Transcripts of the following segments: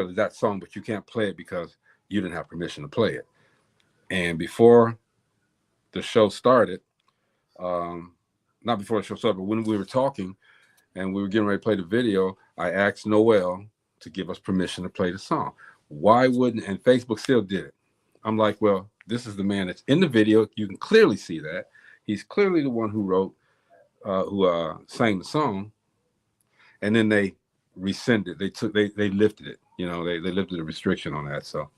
of that song, but you can't play it because you didn't have permission to play it. And before the show started, not before the show started, but when we were talking and we were getting ready to play the video, I asked Noel to give us permission to play the song. Why wouldn't, and Facebook still did it. I'm like, well, this is the man that's in the video. You can clearly see that. He's clearly the one who wrote, who sang the song. And then they rescinded. They lifted it. You know, they lifted the restriction on that. So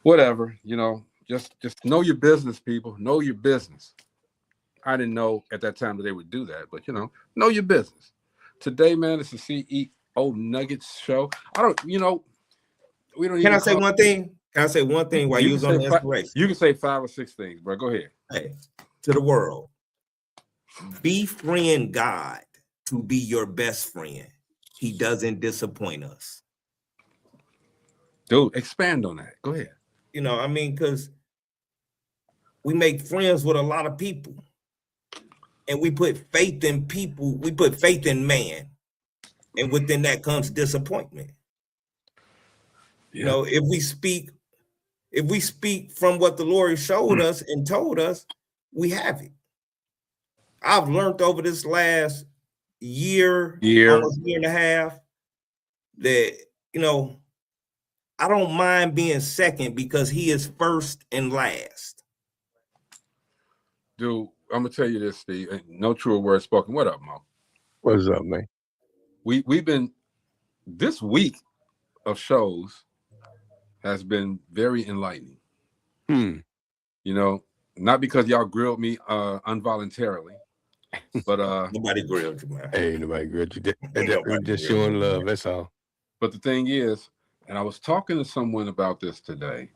whatever, you know, just know your business, people. Know your business. I didn't know at that time that they would do that, but you know your business. Today, man, it's the CEO Nuggets show. I don't, you know, we don't. Can I say one thing? Can I say one thing while you was on the inspiration? You can say 5 or 6 things, bro. Go ahead. Hey, to the world, befriend God to be your best friend. He doesn't disappoint us. Dude, expand on that. Go ahead. You know, I mean, because we make friends with a lot of people. And we put faith in people, we put faith in man. And within that comes disappointment. Yeah. You know, if we speak from what the Lord showed us and told us, we have it. I've learned over this last year, almost year and a half, that, you know, I don't mind being second because he is first and last. Dude, I'm gonna tell you this, Steve. No truer word spoken. What up, Mo? What's up, man? We've been, this week of shows has been very enlightening. You know, not because y'all grilled me involuntarily, but nobody grilled you, man. Hey, nobody grilled you. We're just showing love. That's all. But the thing is, and I was talking to someone about this today.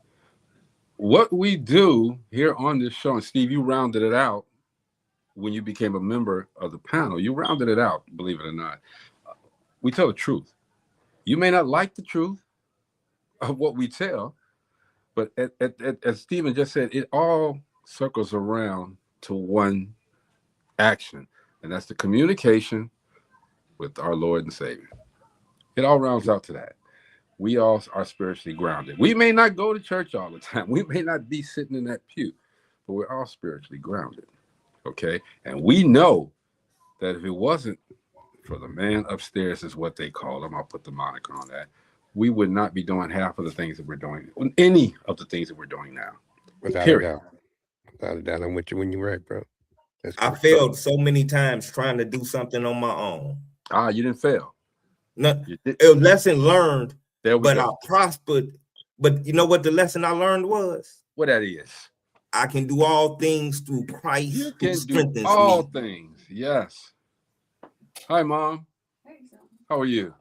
What we do here on this show, and Steve, you rounded it out when you became a member of the panel. You rounded it out, believe it or not. We tell the truth. You may not like the truth of what we tell, but as Stephen just said, it all circles around to one action, and that's the communication with our Lord and Savior. It all rounds out to that. We all are spiritually grounded. We may not go to church all the time. We may not be sitting in that pew, but we're all spiritually grounded. Okay? And we know that if it wasn't for the man upstairs, is what they call him, I'll put the moniker on that, we would not be doing half of the things that we're doing, any of the things that we're doing now. Without a doubt. Without a doubt. I'm with you when you're right, bro. I failed so many times trying to do something on my own. You didn't fail. No, a lesson learned. But go. I prospered. But you know what the lesson I learned was? What that is? I can do all things through Christ who strengthens me. All things, yes. Hi, Mom. How are you?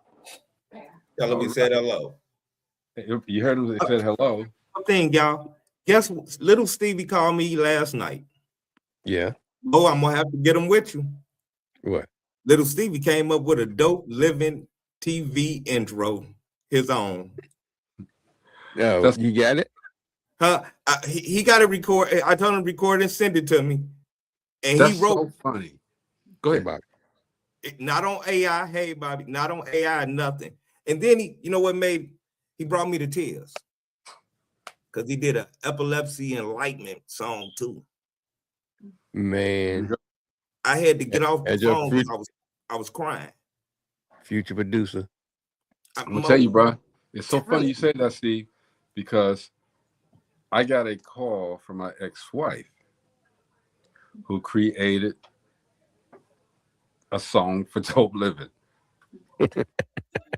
Tell him we said hello. You heard him. They said hello. One thing, y'all. Guess what? Little Stevie called me last night. Yeah. Oh, I'm gonna have to get him with you. What? Little Stevie came up with a dope living TV intro. His own. No, you got it? He got to record. I told him to record and send it to me. And That's he wrote. So funny. Go ahead, Bobby. Not on AI. Hey, Bobby. Not on AI. Nothing. And then you know what he brought me to tears because he did an epilepsy enlightenment song too. Man, I had to get off the phone because I was crying. Future producer. I'm gonna tell you, bro. It's so funny you said that, Steve, because I got a call from my ex-wife who created a song for Dope Living.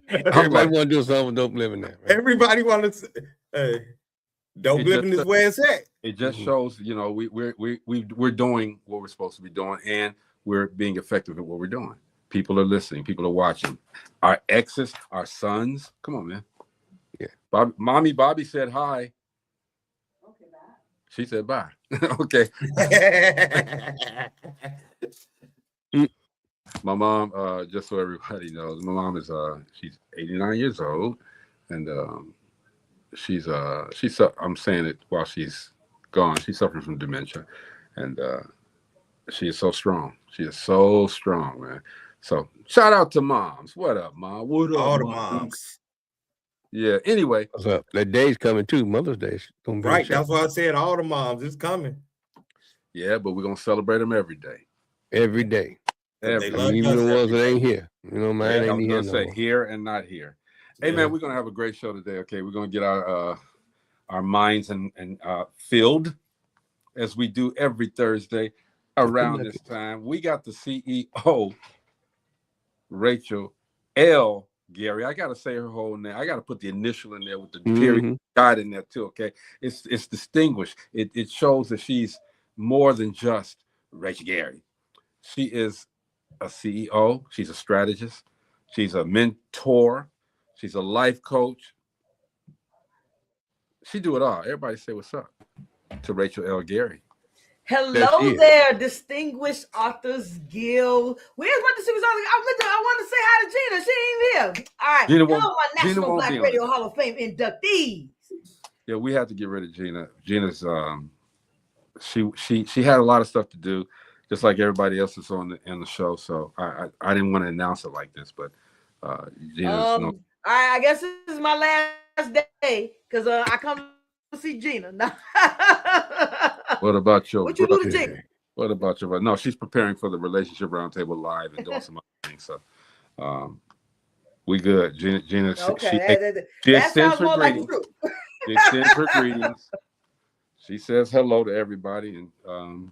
Everybody want to do a song for Dope Living now. Right? Everybody want to say, Dope Living is where it's at. It just shows, you know, we're doing what we're supposed to be doing, and we're being effective at what we're doing. People are listening. People are watching. Our exes, our sons. Come on, man. Yeah. Bobby said hi. Okay, bye. She said bye. Okay. My mom, just so everybody knows, my mom is she's 89 years old, and she's I'm saying it while she's gone. She's suffering from dementia, and she is so strong. She is so strong, man. So shout out to moms. What up, Mom? What up, all the moms? Yeah. Anyway, What's up? That day's coming too. Mother's Day's gonna be Right. That's why I said all the moms is coming. yeah, but we're gonna celebrate them every day. every day. They love Even us the ones every that day. ain't here. You know, mine I ain't was here gonna no say more. here and not here. Hey Yeah. man, we're gonna have a great show today. Okay, we're gonna get our minds and filled as we do every Thursday around this time. We got the CEO, Rachel L. Gary. I gotta say her whole name. I gotta put the initial in there with the period dot in there too. Okay, it's distinguished. It shows that she's more than just Rachel Gary. She is a CEO. She's a strategist. She's a mentor. She's a life coach. She do it all. Everybody say what's up to Rachel L. Gary. Hello there, Distinguished Authors Guild. Where's what the super I want to say hi to Gina. She ain't here. All right. Hello, my National Black Radio Hall of Fame inductees. Yeah, we had to get rid of Gina. Gina's she had a lot of stuff to do, just like everybody else is on the show. So I didn't want to announce it like this, but Gina's all right, I guess this is my last day because I come to see Gina. What about your what you do to Gina? What about your no? She's preparing for the Relationship Roundtable Live and doing some other things. So we good. Gina okay, she extends her greetings. She extends her greetings. She says hello to everybody, and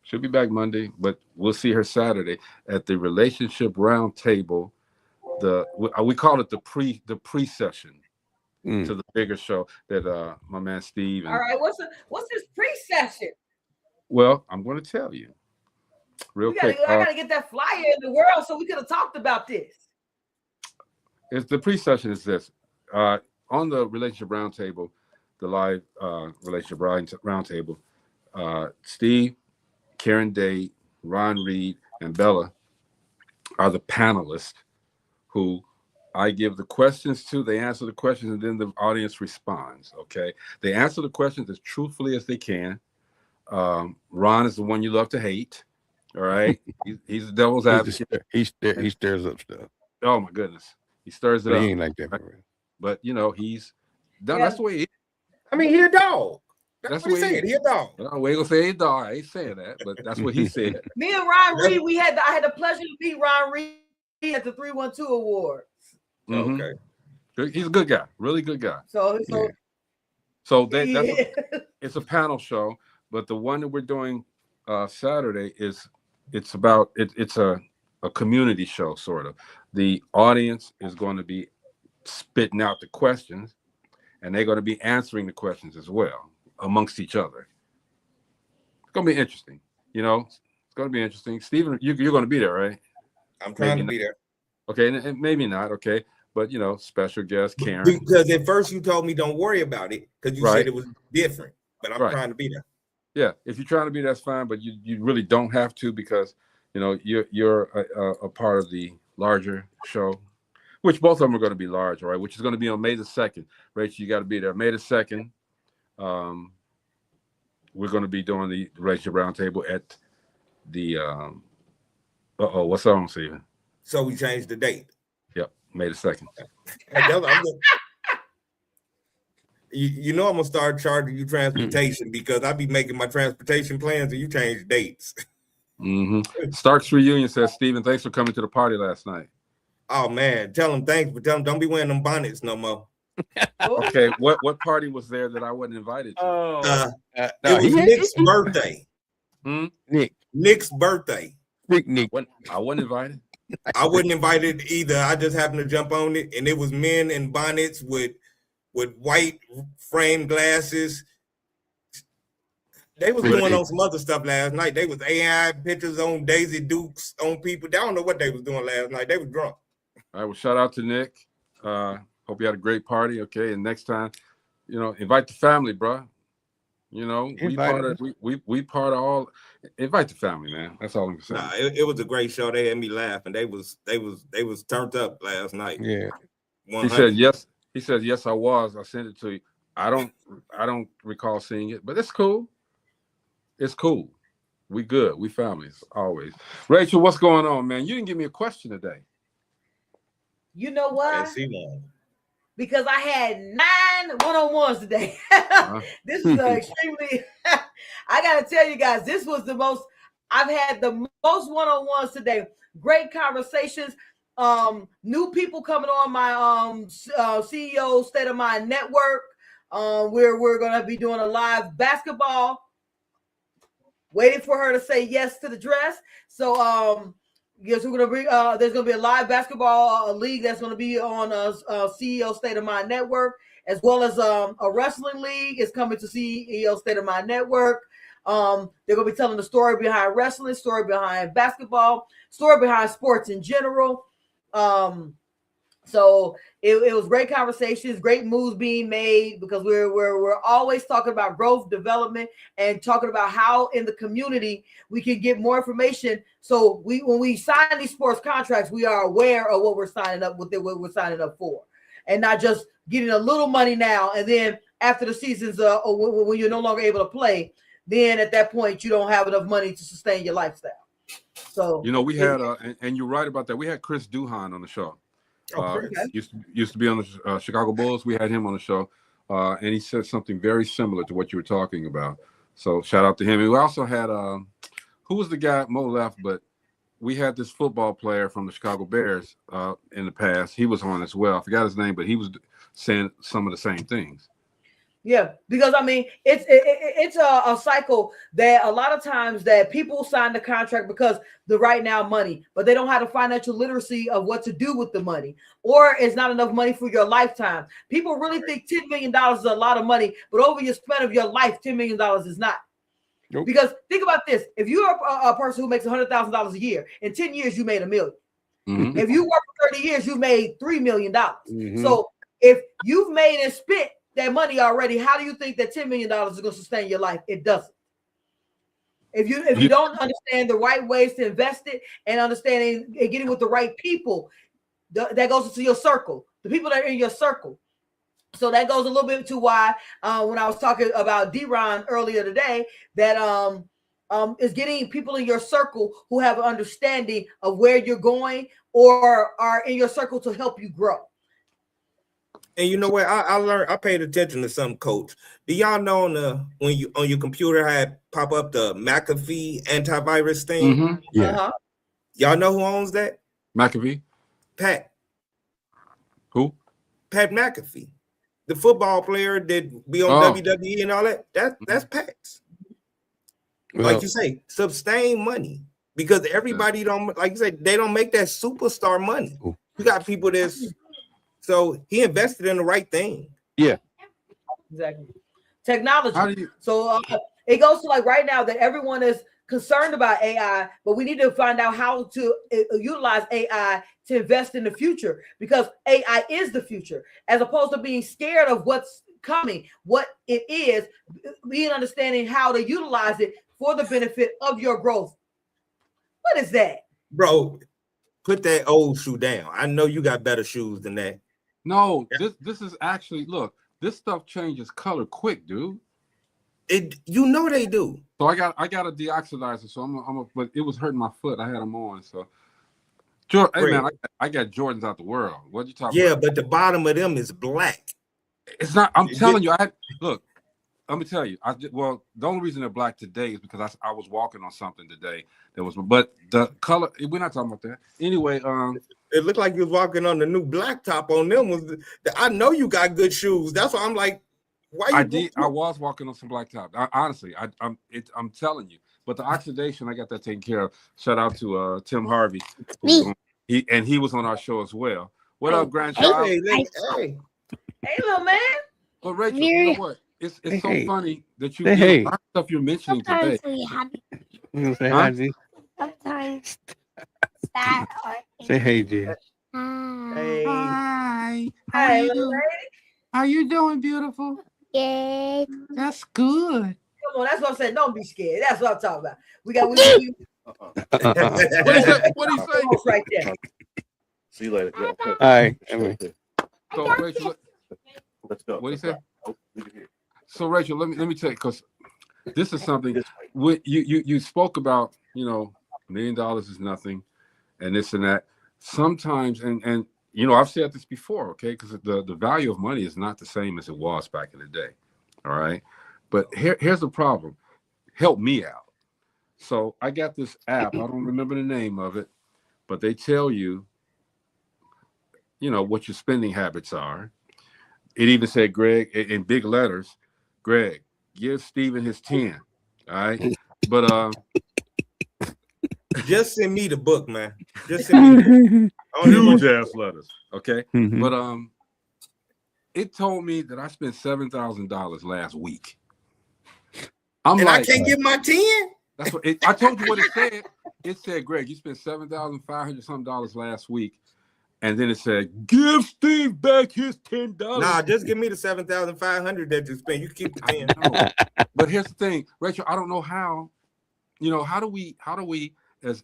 she'll be back Monday, but we'll see her Saturday at the Relationship Roundtable. We call it the pre-session to the bigger show that my man Steve. All right, what's this pre-session? Well, I'm going to tell you real quick. I gotta get that flyer in the world so we could have talked about this. The pre-session is this: on the Relationship Roundtable, the live Relationship Roundtable, Steve, Karen Day, Ron Reed, and Bella are the panelists who I give the questions to. They answer the questions, and then the audience responds. Okay, they answer the questions as truthfully as they can. Ron is the one you love to hate. All right, he's the devil's advocate. He stirs up stuff. Oh my goodness, he stirs it up. He ain't like that, right? But you know he's done. That's the way he is. I mean, he a dog. That's what he said. He a dog. We ain't gonna say he a dog. I ain't saying that, but that's what he said. Me and Ron Reed, I had the pleasure to meet Ron Reed at the 312 Awards. Mm-hmm. Okay, he's a good guy, really good guy. So it's a panel show, but the one that we're doing Saturday it's a community show, sort of. The audience is going to be spitting out the questions, and they're going to be answering the questions as well amongst each other. It's going to be interesting. You know, it's going to be interesting. Stephen, you're going to be there, right? I'm trying to be there. Okay, and maybe not. Okay, but you know, special guest Karen. Because at first you told me don't worry about it because you said it was different. But I'm trying to be there. Yeah, if you're trying to be, that's fine. But you really don't have to because you know you're a part of the larger show, which both of them are going to be large, all right? Which is going to be on May the 2nd. Rachel, you got to be there. May the 2nd. We're going to be doing the Relationship Roundtable at the. What's on, Steven? So we changed the date. Yep, May the 2nd. You know I'm gonna start charging you transportation because I be making my transportation plans and you change dates. Mm-hmm. Starks Reunion says, Stephen, thanks for coming to the party last night. Oh man, tell him thanks, but tell him don't be wearing them bonnets no more. Okay, what party was there that I wasn't invited to? It was Nick's birthday. Nick's birthday. Nick. I wasn't invited. I wasn't invited either. I just happened to jump on it, and it was men in bonnets with white frame glasses. They was doing on some other stuff last night. They was AI pictures on Daisy Dukes on people. They don't know what they was doing last night. They was drunk. All right, well, shout out to Nick. Hope you had a great party. Okay, and next time, you know, invite the family, bro. You know, we part of all. Invite the family, man. That's all I'm saying. Nah, it was a great show. They had me laughing. They was turned up last night. Yeah. 100. He said yes. He said yes. I was. I sent it to you. I don't recall seeing it, but it's cool. It's cool. We good. We families always. Rachel, what's going on, man? You didn't give me a question today. You know what? Yes, he won. because I had 9 one-on-ones today. This is extremely, I got to tell you guys, this was the most, I've had the most one-on-ones today. Great conversations. New people coming on my CEO State of Mind Network. We're going to be doing a live basketball. Waiting for her to say yes to the dress. So, yes, we're gonna bring. There's gonna be a live basketball league that's gonna be on CEO State of Mind Network, as well as a wrestling league is coming to CEO State of Mind Network. They're gonna be telling the story behind wrestling, story behind basketball, story behind sports in general. So it was great conversations, great moves being made, because we're always talking about growth, development, and talking about how in the community we can get more information. So when we sign these sports contracts, we are aware of what we're signing up with, what we're signing up for, and not just getting a little money now and then after the season's when you're no longer able to play, then at that point you don't have enough money to sustain your lifestyle. So we had and you're right about that. We had Chris Duhon on the show. Used to be on the Chicago Bulls. We had him on the show, and he said something very similar to what you were talking about. So shout out to him. And we also had who was the guy? Mo left, but we had this football player from the Chicago Bears in the past. He was on as well. I forgot his name, but he was saying some of the same things. Yeah, because I mean, it's a cycle that a lot of times that people sign the contract because the right now money, but they don't have the financial literacy of what to do with the money, or it's not enough money for your lifetime. People really think $10 million is a lot of money, but over your span of your life, $10 million is not. Nope. Because think about this: if you're a person who makes $100,000 a year, in 10 years you made $1 million. Mm-hmm. If you work for 30 years, you made $3 million. Mm-hmm. So if you've made and spent that money already, how do you think that $10 million is going to sustain your life? It doesn't. If you don't understand the right ways to invest it and understanding and getting with the right people, that goes into your circle, the people that are in your circle. So that goes a little bit to why when I was talking about D-Ron earlier today, that is getting people in your circle who have an understanding of where you're going or are in your circle to help you grow. And you know what? I learned. I paid attention to some, Coach. Do y'all know when you on your computer had pop up the McAfee antivirus thing? Mm-hmm. Yeah. Uh-huh. Y'all know who owns that? McAfee. Pat. Who? Pat McAfee, the football player that be on WWE and all that. That's Pat's. Well, like you say, sustain money, because everybody don't, like you said, they don't make that superstar money. You got people that's. So he invested in the right thing. Yeah, exactly. Technology. So it goes to like right now that everyone is concerned about AI, but we need to find out how to utilize AI to invest in the future, because AI is the future, as opposed to being scared of what's coming, what it is, being understanding how to utilize it for the benefit of your growth. What is that? Bro, put that old shoe down. I know you got better shoes than that. No, this is actually, look, this stuff changes color quick, dude. You know they do. So I got a deoxidizer, so but it was hurting my foot. I had them on, so. Hey man, I got Jordans out the world. What you talking about? Yeah, but the bottom of them is black. It's not. I'm telling you. Look. Let me tell you. The only reason they're black today is because I was walking on something today that was. But the color. We're not talking about that. Anyway. It looked like you was walking on the new blacktop on them. I know you got good shoes. That's why I'm like, why? I was walking on some blacktop. Honestly, I'm telling you. But the oxidation, I got that taken care of. Shout out to Tim Harvey. He was on our show as well. What up, grandchild? Hey, little man. But Rachel, you know what? It's so funny that you a lot of stuff you're mentioning Sometimes today. you say hi, G. Sometimes that or Say hey, G. Hi. Hi, little lady. How you doing, beautiful? good. That's good. Come on, that's what I'm saying. Don't be scared. That's what I'm talking about. We What do you say? Right there. See you later. Yeah. All right. So Rachel, Let's go. what do you say? So Rachel, let me tell you, because this is something you spoke about. $1 million is nothing, and this and that. Sometimes, and you know, I've said this before, okay, because the value of money is not the same as it was back in the day. All right. But here's the problem. Help me out. So I got this app. I don't remember the name of it, but they tell you, you know, what your spending habits are. It even said, Greg, in big letters, Greg, give Steven his 10. All right. But just send me the book, man. Just send me the book. Huge ass letters. Okay. Mhm. But it told me that I spent $7,000 last week. And like, I can't give my 10. That's what I told you what it said. It said, Greg, you spent $7,500 something last week. And then it said, give Steve back his $10. Nah, just give me the $7,500 that you spent. You keep the 10. But here's the thing, Rachel, I don't know how, you know, how do we as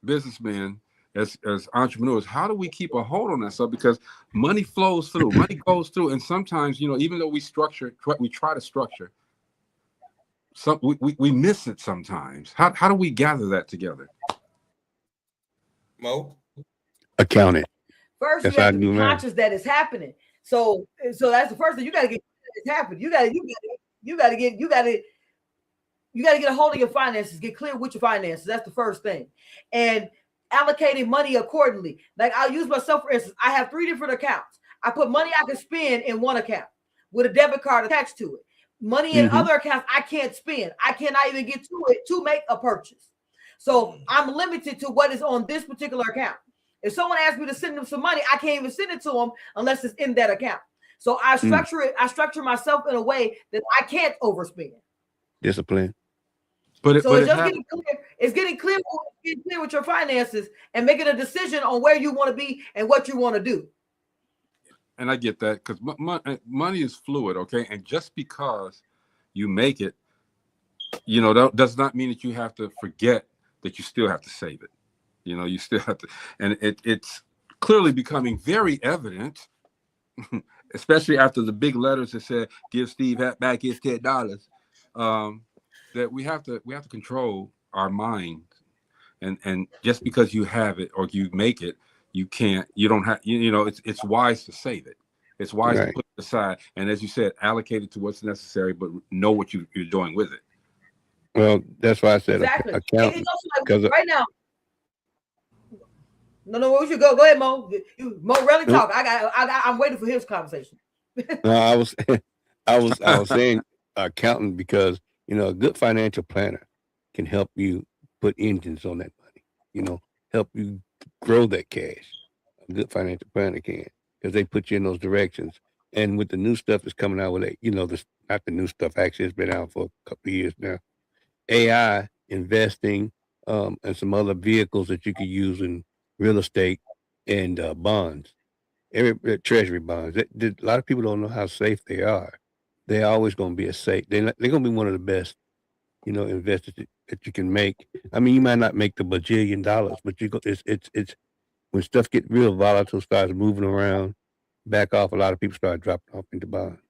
businessmen, as entrepreneurs, how do we keep a hold on that stuff? Because money flows through, money goes through. And sometimes, you know, even though we try to structure, we miss it sometimes. How do we gather that together? Mo? Account it. First, you have to be conscious that it's happening. So that's the first thing. You got to get it's happening. You got to get a hold of your finances. Get clear with your finances. That's the first thing. And allocating money accordingly. Like I'll use myself for instance. I have 3 different accounts. I put money I can spend in one account with a debit card attached to it. Money in other accounts I can't spend. I cannot even get to it to make a purchase. So I'm limited to what is on this particular account. If someone asks me to send them some money, I can't even send it to them unless it's in that account. So I structure it. I structure myself in a way that I can't overspend. Discipline. But getting clear. It's getting clear with your finances and making a decision on where you want to be and what you want to do. And I get that because money is fluid, okay? And just because you make it, you know, that does not mean that you have to forget that you still have to save it. You know, you still have to, and it's clearly becoming very evident, especially after the big letters that said, give Steve back his $10, that we have to control our mind. And just because you have it or you make it, you don't have, you know, it's wise to save it. It's wise to put it aside. And as you said, allocate it to what's necessary, but know what you're doing with it. Well, that's why I said exactly. Account. Like, right now. No, we should go. Go ahead, Mo. Mo, really talk. I'm waiting for his conversation. No, I was saying accountant because, you know, a good financial planner can help you put engines on that money, you know, help you grow that cash. A good financial planner can, because they put you in those directions. And with the new stuff that's coming out with it, you know, not the new stuff, actually it's been out for a couple of years now. AI investing and some other vehicles that you could use in real estate and bonds, treasury bonds. A lot of people don't know how safe they are. They're always going to be they're going to be one of the best, you know, investors that you can make. I mean, you might not make the bajillion dollars, but it's when stuff get real volatile, starts moving around, back off. A lot of people start dropping off into bonds.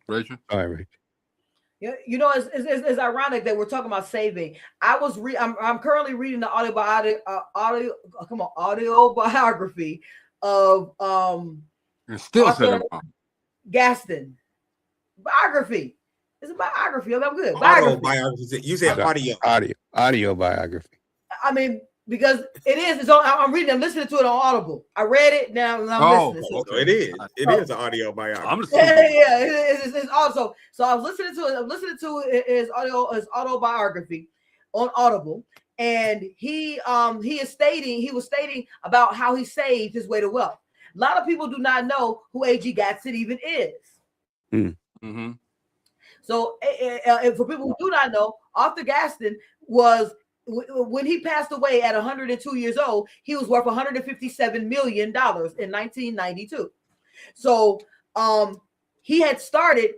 Rachel? All right, Rachel. Yeah, you know, it's ironic that we're talking about saving. I'm currently reading the autobiography of still Gaston. Biography. It's a biography. I'm good. Autobiography. You said audio biography. I mean, because it is. I'm listening to it on Audible. I read it now. I'm listening to it. It is an audio biography. It's also. So I was listening to it. I'm listening to his autobiography on Audible, and he was stating about how he saved his way to wealth. A lot of people do not know who A.G. Gaston even is. Mm-hmm. So for people who do not know, Arthur Gaston was, when he passed away at 102 years old, he was worth $157 million in 1992. So he had started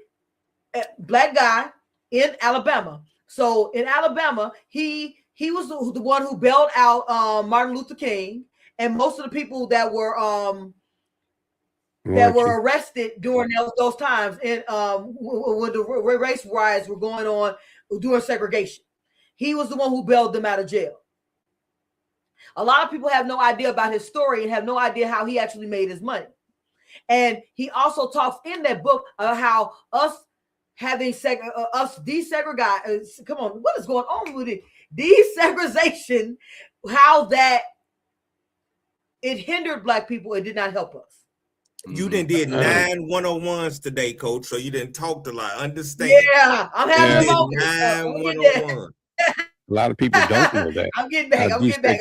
black guy in Alabama. So in Alabama, he was the one who bailed out Martin Luther King and most of the people that were arrested during those times and when the race riots were going on during segregation. He was the one who bailed them out of jail. A lot of people have no idea about his story and have no idea how he actually made his money. And he also talks in that book of how us having us desegregate. Come on, what is going on with it? Desegregation, how that it hindered Black people. It did not help us. You done did 9 101s today, Coach. So you didn't talk a lot. Understand? Yeah, I'm having a moment. 9 101. A lot of people don't know that. I'm getting back. I'm getting back.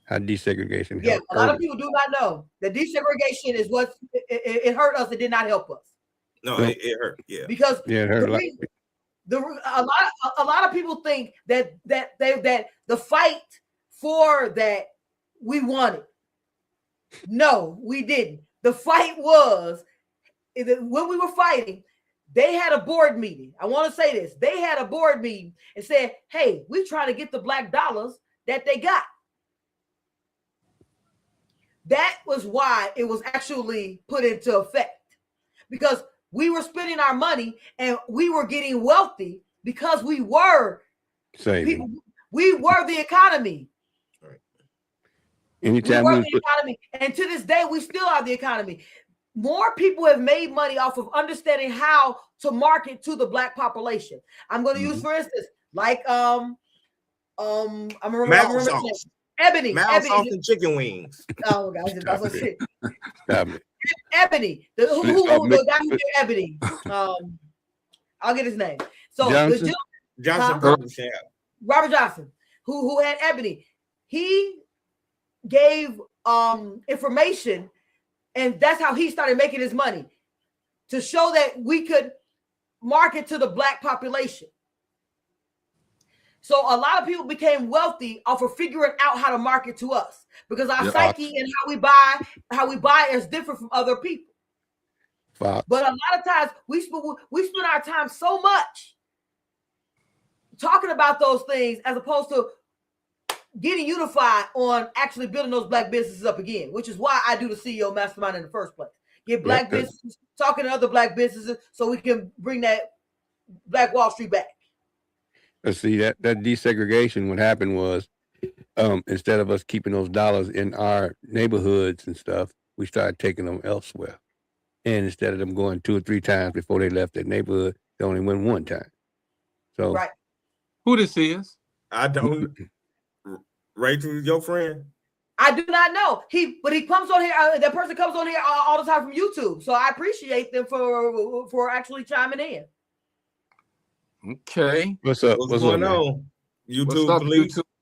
How desegregation helped. A lot of people do not know that desegregation is what it hurt us. It did not help us. No, it hurt. Yeah, because it hurt a lot of people think that the fight for that we won it. No, we didn't. The fight was when we were fighting. They had a board meeting. I want to say this. They had a board meeting and said, "Hey, we try to get the black dollars that they got." That was why it was actually put into effect, because we were spending our money and we were getting wealthy because we were people. We were the economy. Anytime we were the economy, and to this day, we still are the economy. More people have made money off of understanding how to market to the Black population. I'm going to use, for instance, like I'm remember Ebony, sauce and chicken wings. Oh gosh, that's what shit. Stop it. Ebony, the guy who did Ebony. I'll get his name. So Johnson, Robert Johnson, who had Ebony, he gave information, and that's how he started making his money, to show that we could market to the Black population. So a lot of people became wealthy off of figuring out how to market to us, because our psyche and how we buy is different from other people. Wow. But a lot of times we spend our time so much talking about those things as opposed to getting unified on actually building those Black businesses up again, which is why I do the CEO Mastermind in the first place. Get Black businesses talking to other Black businesses so we can bring that Black Wall Street back. Let's see, that desegregation, what happened was, instead of us keeping those dollars in our neighborhoods and stuff, we started taking them elsewhere. And instead of them going 2 or 3 times before they left their neighborhood, they only went 1 time. So, right. Who this is? I don't. Rachel, your friend? I do not know. He comes on here. That person comes on here all the time from YouTube. So I appreciate them for actually chiming in. Okay. What's up? What's going on? YouTube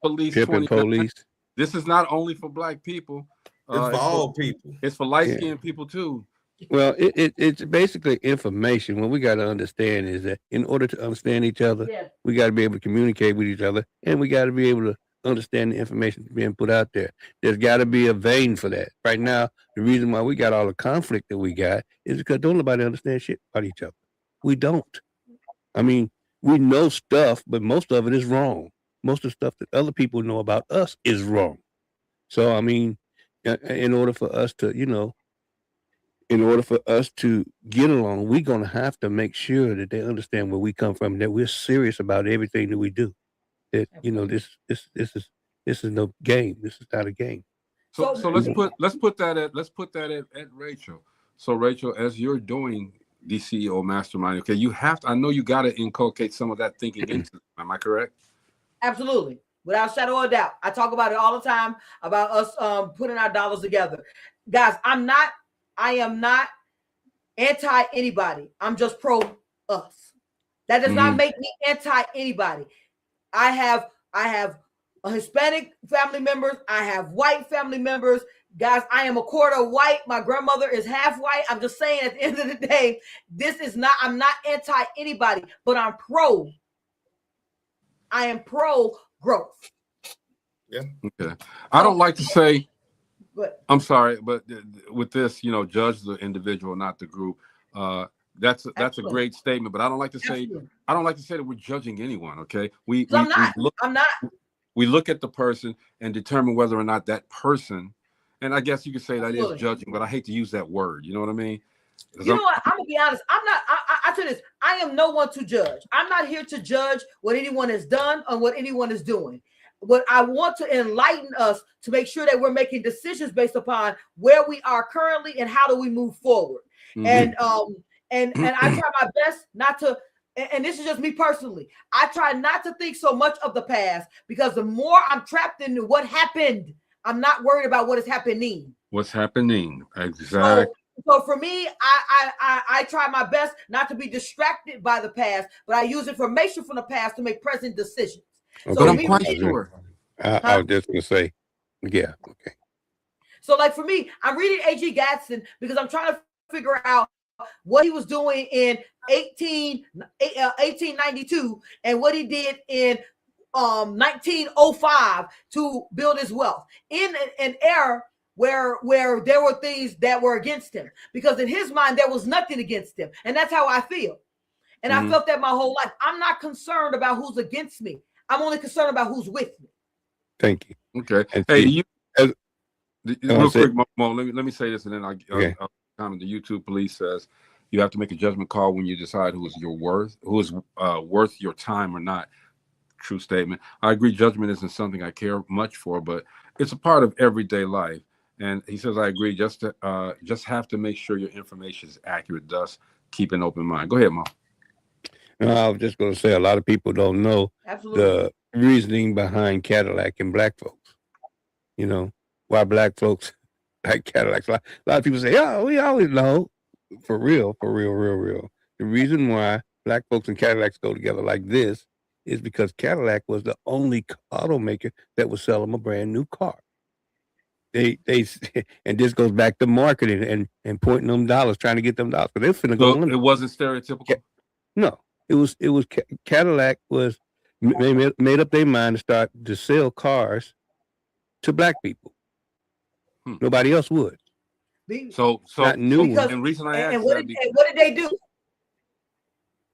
police. Pimpin' police. This is not only for Black people. It's for all people. It's for light-skinned people too. Well, it's basically information. What we got to understand is that in order to understand each other, we got to be able to communicate with each other, and we got to be able to understand the information being put out there. There's got to be a vein for that. Right now, the reason why we got all the conflict that we got is because don't nobody understand shit about each other. We don't. I mean, we know stuff, but most of it is wrong. Most of the stuff that other people know about us is wrong. So, I mean, in order for us to, get along, we're going to have to make sure that they understand where we come from, that we're serious about everything that we do. That, this is no game. This is not a game. So let's put that at Rachel. So Rachel, as you're doing the CEO Mastermind, okay, I know you got to inculcate some of that thinking into them. Am I correct? Absolutely. Without shadow of a doubt. I talk about it all the time about us putting our dollars together. Guys, I am not anti anybody. I'm just pro us. That does not make me anti anybody. I have a Hispanic family members. I have white family members. Guys, I am a quarter white. My grandmother is half white. I'm just saying, at the end of the day, I'm not anti anybody, but I'm pro. I am pro growth. Yeah. Okay. I don't like to say, I'm sorry, but with this, judge the individual, not the group. That's a great statement, but I don't like to say that we're judging anyone. Okay, I'm not. We look at the person and determine whether or not that person, and I guess you could say that is judging, but I hate to use that word. You know what I mean? You know what? I'm gonna be honest. I'm not. I tell you this. I am no one to judge. I'm not here to judge what anyone has done or what anyone is doing. what I want to enlighten us to make sure that we're making decisions based upon where we are currently and how do we move forward. And I try my best not to, and this is just me personally, I try not to think so much of the past, because the more I'm trapped in what happened, I'm not worried about what is happening. What's happening? Exactly. So for me, I try my best not to be distracted by the past, but I use information from the past to make present decisions. Okay. So But I'm quite sure. I was just gonna say, yeah, okay. So like for me, I'm reading A.G. Gadsden because I'm trying to figure out what he was doing in 1892 and what he did in 1905 to build his wealth in an era where there were things that were against him, because in his mind there was nothing against him, and that's how I feel. And I felt that my whole life. I'm not concerned about who's against me. I'm only concerned about who's with me. Thank you. Okay. And Hey, see, real quick, Mo, let me say this, and then I'll comment. The YouTube police says you have to make a judgment call when you decide who is worth your time or not. True statement. I agree. Judgment isn't something I care much for, but it's a part of everyday life. And he says, I agree. Just have to make sure your information is accurate. Thus, keep an open mind. Go ahead, Mo. No, I was just going to say, a lot of people don't know the reasoning behind Cadillac and black folks. You know, why black folks like Cadillacs. A lot of people say, oh, we always know. For real. The reason why black folks and Cadillacs go together like this is because Cadillac was the only automaker that would sell them a brand new car. They and this goes back to marketing and pointing them dollars, trying to get them dollars. But they're finna go under. It wasn't stereotypical. No, it was Cadillac was made up their mind to start to sell cars to black people. Nobody else would. So not new. Because, and reason I asked, and what did they do?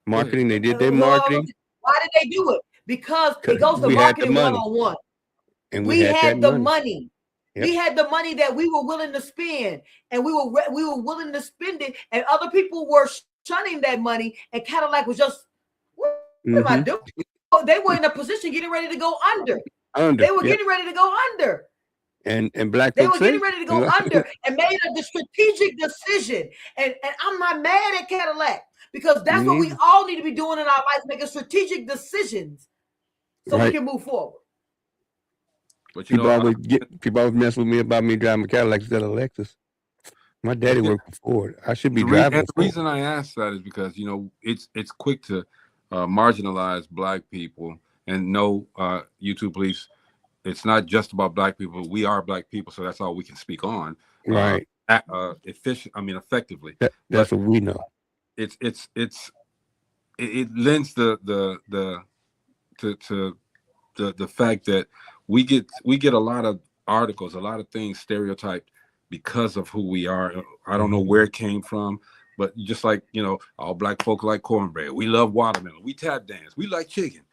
Marketing. They did their marketing. Why did they do it? Because it goes to marketing one-on-one. And we had the money. Yep. We had the money that we were willing to spend, and we were willing to spend it, and other people were shunning that money, and Cadillac was just, what am I doing? They were in a position getting ready to go under. They were getting ready to go under. And black they were getting ready to go under and made a strategic decision. And I'm not mad at Cadillac, because that's what we all need to be doing in our lives, making strategic decisions so we can move forward. But people always mess with me about me driving a Cadillac instead of a Lexus. My daddy worked for Ford. I should be driving. The reason I ask that is because it's quick to marginalize black people, and no, YouTube police. It's not just about black people. We are black people, so that's all we can speak on. Right. Effectively. That's what we know. It lends to the fact that we get a lot of articles, a lot of things stereotyped because of who we are. I don't know where it came from, but just like, all black folk like cornbread. We love watermelon. We tap dance. We like chicken,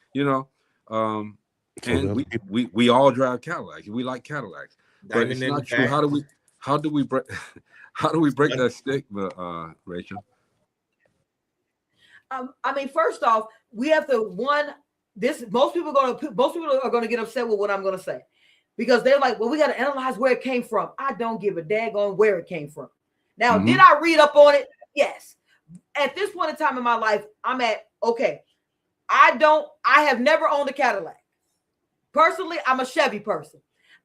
and we all drive Cadillacs. We like Cadillacs, but it's not true. How do we break that stigma, Rachel? First off, we have to most people are going to get upset with what I'm going to say, because they're like, well, we got to analyze where it came from. I don't give a daggone where it came from. Now, did I read up on it? Yes. At this point in time in my life, I'm at, okay, I have never owned a Cadillac. Personally, I'm a Chevy person,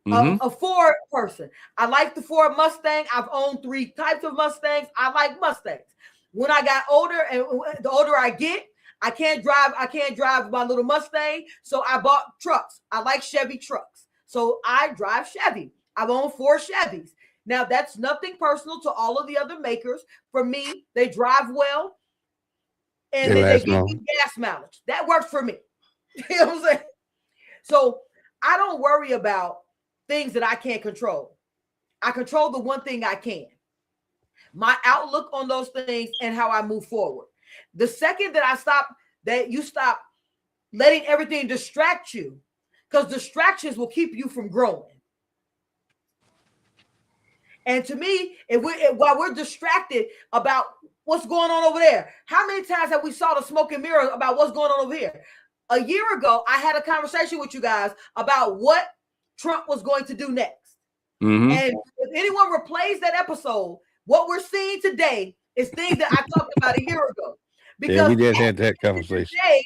a Ford person. I like the Ford Mustang. I've owned 3 types of Mustangs. I like Mustangs. When I got older, and the older I get, I can't drive my little Mustang, so I bought trucks. I like Chevy trucks, so I drive Chevy. I've owned 4 Chevys. Now, that's nothing personal to all of the other makers. For me, they drive well, and they give me gas mileage. That works for me. You know what I'm saying? So I don't worry about things that I can't control. I control the one thing I can. My outlook on those things and how I move forward. The second that you stop letting everything distract you, because distractions will keep you from growing. And to me, while we're distracted about what's going on over there, how many times have we saw the smoke and mirror about what's going on over here? a year ago, I had a conversation with you guys about what Trump was going to do next. Mm-hmm. And if anyone replays that episode, what we're seeing today is things that I talked about a year ago. Because we just had that conversation. Today,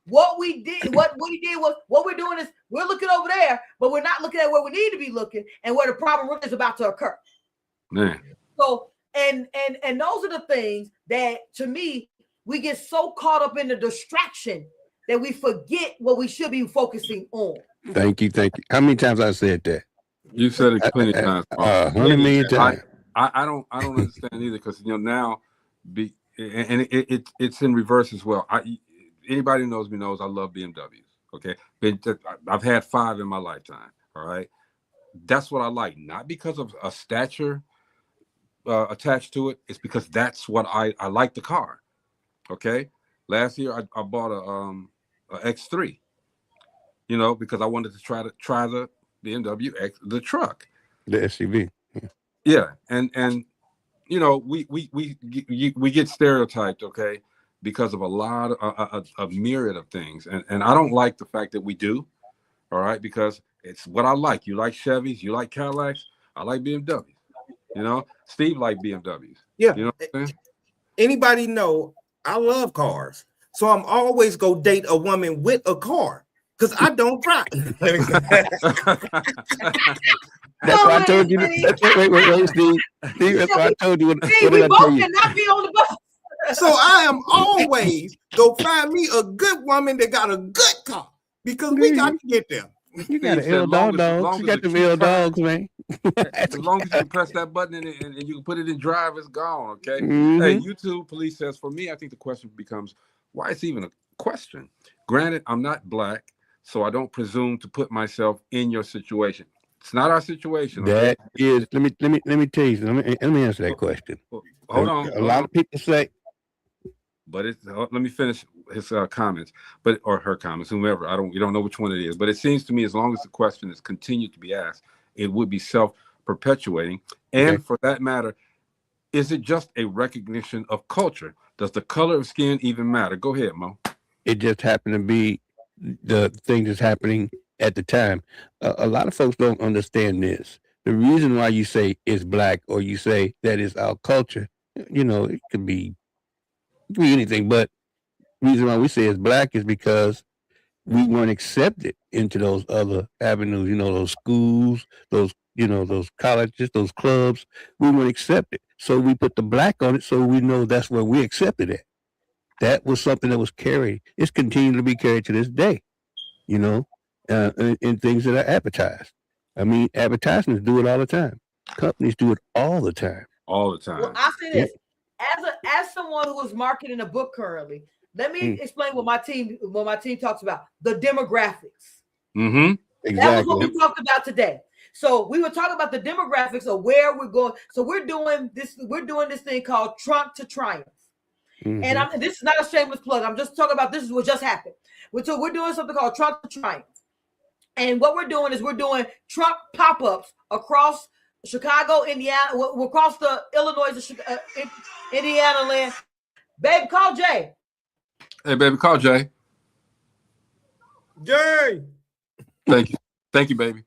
what we did was what we're doing is we're looking over there, but we're not looking at where we need to be looking and where the problem really is about to occur. Man. So and those are the things that, to me, we get so caught up in the distraction that we forget what we should be focusing on. Thank you. How many times I said that? You said it plenty of times. 100 million times. I don't understand either, because now it's in reverse as well. Anybody who knows me knows I love BMWs. Okay, I've had 5 in my lifetime. All right, that's what I like, not because of a stature attached to it. It's because that's what I like the car. Okay, last year I bought a X3. Because I wanted to try the BMW X, the truck, the SUV. Yeah, and we get stereotyped, okay, because of a lot of myriad of things, and I don't like the fact that we do, all right, because it's what I like. You like Chevys, you like Cadillacs, I like BMWs. Steve like BMWs. Yeah. You know what I'm saying? Anybody know I love cars, so I'm always go date a woman with a car. Because I don't drive. That's why I told you. Wait, Steve. That's why I told you. We both cannot be on the bus. So I am always go find me a good woman that got a good car, because we got to get there. You got an L dog. You got the L dogs, man. As long as you can press that button and you can put it in drive, it's gone. Okay. Mm-hmm. Hey, YouTube police says, for me, I think the question becomes, why it's even a question? Granted, I'm not black, so I don't presume to put myself in your situation. It's not our situation. Okay? That is, let me tell you. Let me answer that question. Hold on. A lot of people say, but let me finish his comments, or her comments, whomever. We don't know which one it is, but it seems to me, as long as the question is continued to be asked, it would be self-perpetuating. And okay. For that matter, is it just a recognition of culture? Does the color of skin even matter? Go ahead, Mo. It just happened to be the thing that's happening at the time. A lot of folks don't understand this. The reason why you say it's black, or you say that is our culture, it could be anything, but the reason why we say it's black is because we weren't accepted into those other avenues, those schools, those colleges, those clubs. We weren't accepted. So we put the black on it, so we know that's where we accepted it. That was something that was carried. It's continuing to be carried to this day, in things that are advertised. I mean, advertisements do it all the time. Companies do it all the time. All the time. Well, I say this, as someone who is marketing a book currently, let me explain what my team talks about, the demographics. Mm-hmm. Exactly. That was what we talked about today. So we were talking about the demographics of where we're going. So we're doing this thing called Trunk to Triumph. Mm-hmm. And this is not a shameless plug. I'm just talking about, this is what just happened. So we're doing something called Trunk to Triumph. And what we're doing is we're doing trunk pop-ups across Chicago, Indiana, across the Illinois, Indiana land. Baby, call Jay. Hey, baby, call Jay. Jay. Thank you, baby.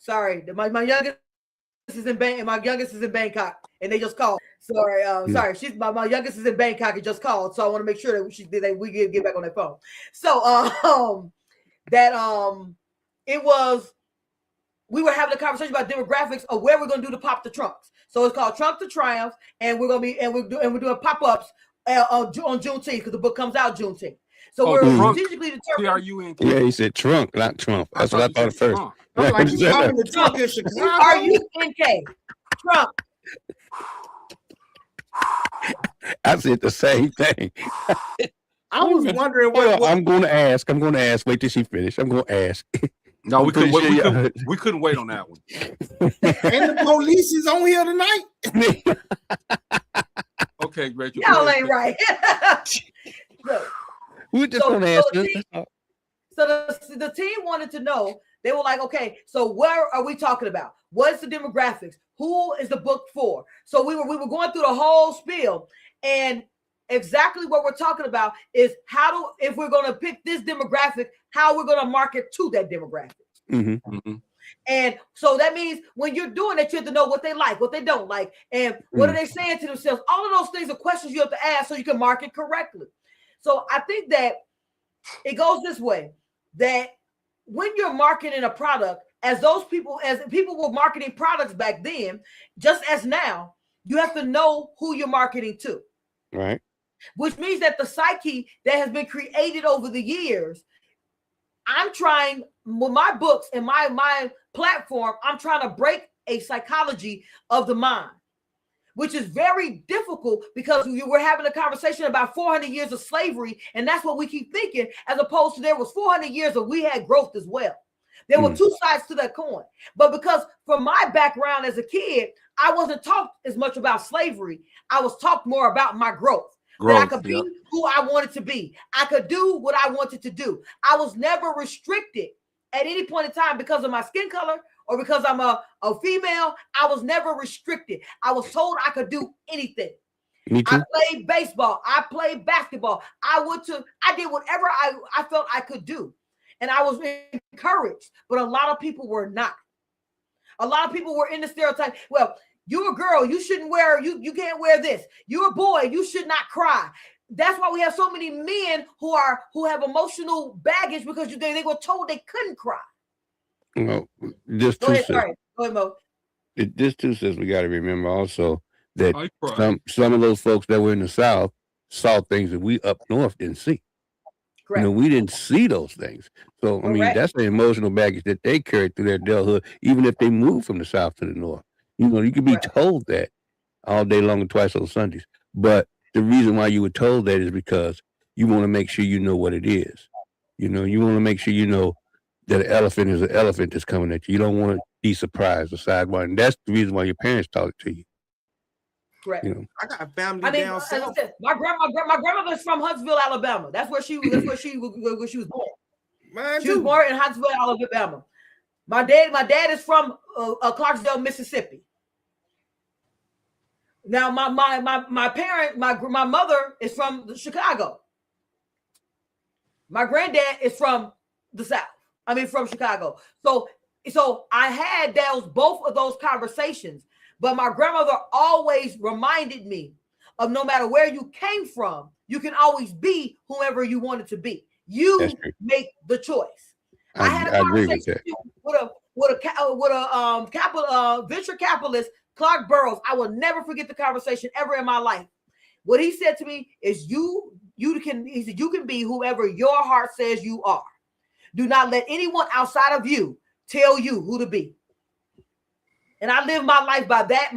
Sorry, my youngest is in Bangkok, and they just called. Sorry, sorry. She's my youngest is in Bangkok and just called, so I want to make sure that we get back on their phone. So we were having a conversation about demographics of where we're going to do the pop the trunks. So it's called Trunk to Triumph, and we're doing pop-ups on Juneteenth, because the book comes out Juneteenth. So we're strategically determined. T-R-U-N-K. Yeah, he said trunk, not Trump. That's what I thought at first. I'm like, you in the trunk in Chicago? T-R-U-N-K. Trump. I said the same thing. I was wondering what I'm going to ask. Wait till she finish. I'm going to ask. No, we couldn't wait on that one. And the police is on here tonight. Okay, Rachel. Y'all ain't right. We just going to ask. So the team wanted to know. They were like, okay, so where are we talking about? What's the demographics? Who is the book for? So we were going through the whole spiel, and exactly what we're talking about is if we're going to pick this demographic, how we're going to market to that demographic. And so that means when you're doing that, you have to know what they like, what they don't like, and what are they saying to themselves. All of those things are questions you have to ask so you can market correctly. So I think that it goes this way, that when you're marketing a product, as people were marketing products back then, just as now, you have to know who you're marketing to. Right. Which means that the psyche that has been created over the years, I'm trying with my books and my platform, I'm trying to break a psychology of the mind, which is very difficult because we're having a conversation about 400 years of slavery, and that's what we keep thinking, as opposed to there was 400 years of we had growth as well. There were two sides to that coin. But because from my background as a kid, I wasn't taught as much about slavery. I was taught more about my growth. That I could be who I wanted to be. I could do what I wanted to do. I was never restricted at any point in time because of my skin color or because I'm a female. I was never restricted. I was told I could do anything. Me too. I played baseball. I played basketball. I did whatever I felt I could do. And I was encouraged, but a lot of people were not. A lot of people were in the stereotype. Well, you're a girl, you shouldn't wear, you can't wear this. You're a boy, you should not cry. That's why we have so many men who have emotional baggage because they were told they couldn't cry. Well, this Go ahead, sorry. Go ahead, Mo. This too says we got to remember also that some of those folks that were in the South saw things that we up north didn't see. Correct. You know, we didn't see those things. So, I mean, that's the emotional baggage that they carried through their adulthood, even if they moved from the South to the North. You know, you could be told that all day long and twice on Sundays. But the reason why you were told that is because you want to make sure you know what it is. You know, you want to make sure you know that an elephant is an elephant that's coming at you. You don't want to be surprised or sidebar. And that's the reason why your parents taught it to you. Correct. You know? I got family down south. My grandmother's from Huntsville, Alabama. That's where she was born. Mine she was born in Huntsville, Alabama. My dad is from Clarksdale, Mississippi. Now my mother is from Chicago. My granddad is from the South. I mean, from Chicago. So I had both of those conversations. But my grandmother always reminded me of no matter where you came from, you can always be whoever you wanted to be. You make the choice. I had a conversation with a venture capitalist, Clark Burroughs. I will never forget the conversation ever in my life. What he said to me is, you can be whoever your heart says you are. Do not let anyone outside of you tell you who to be. And I live my life by that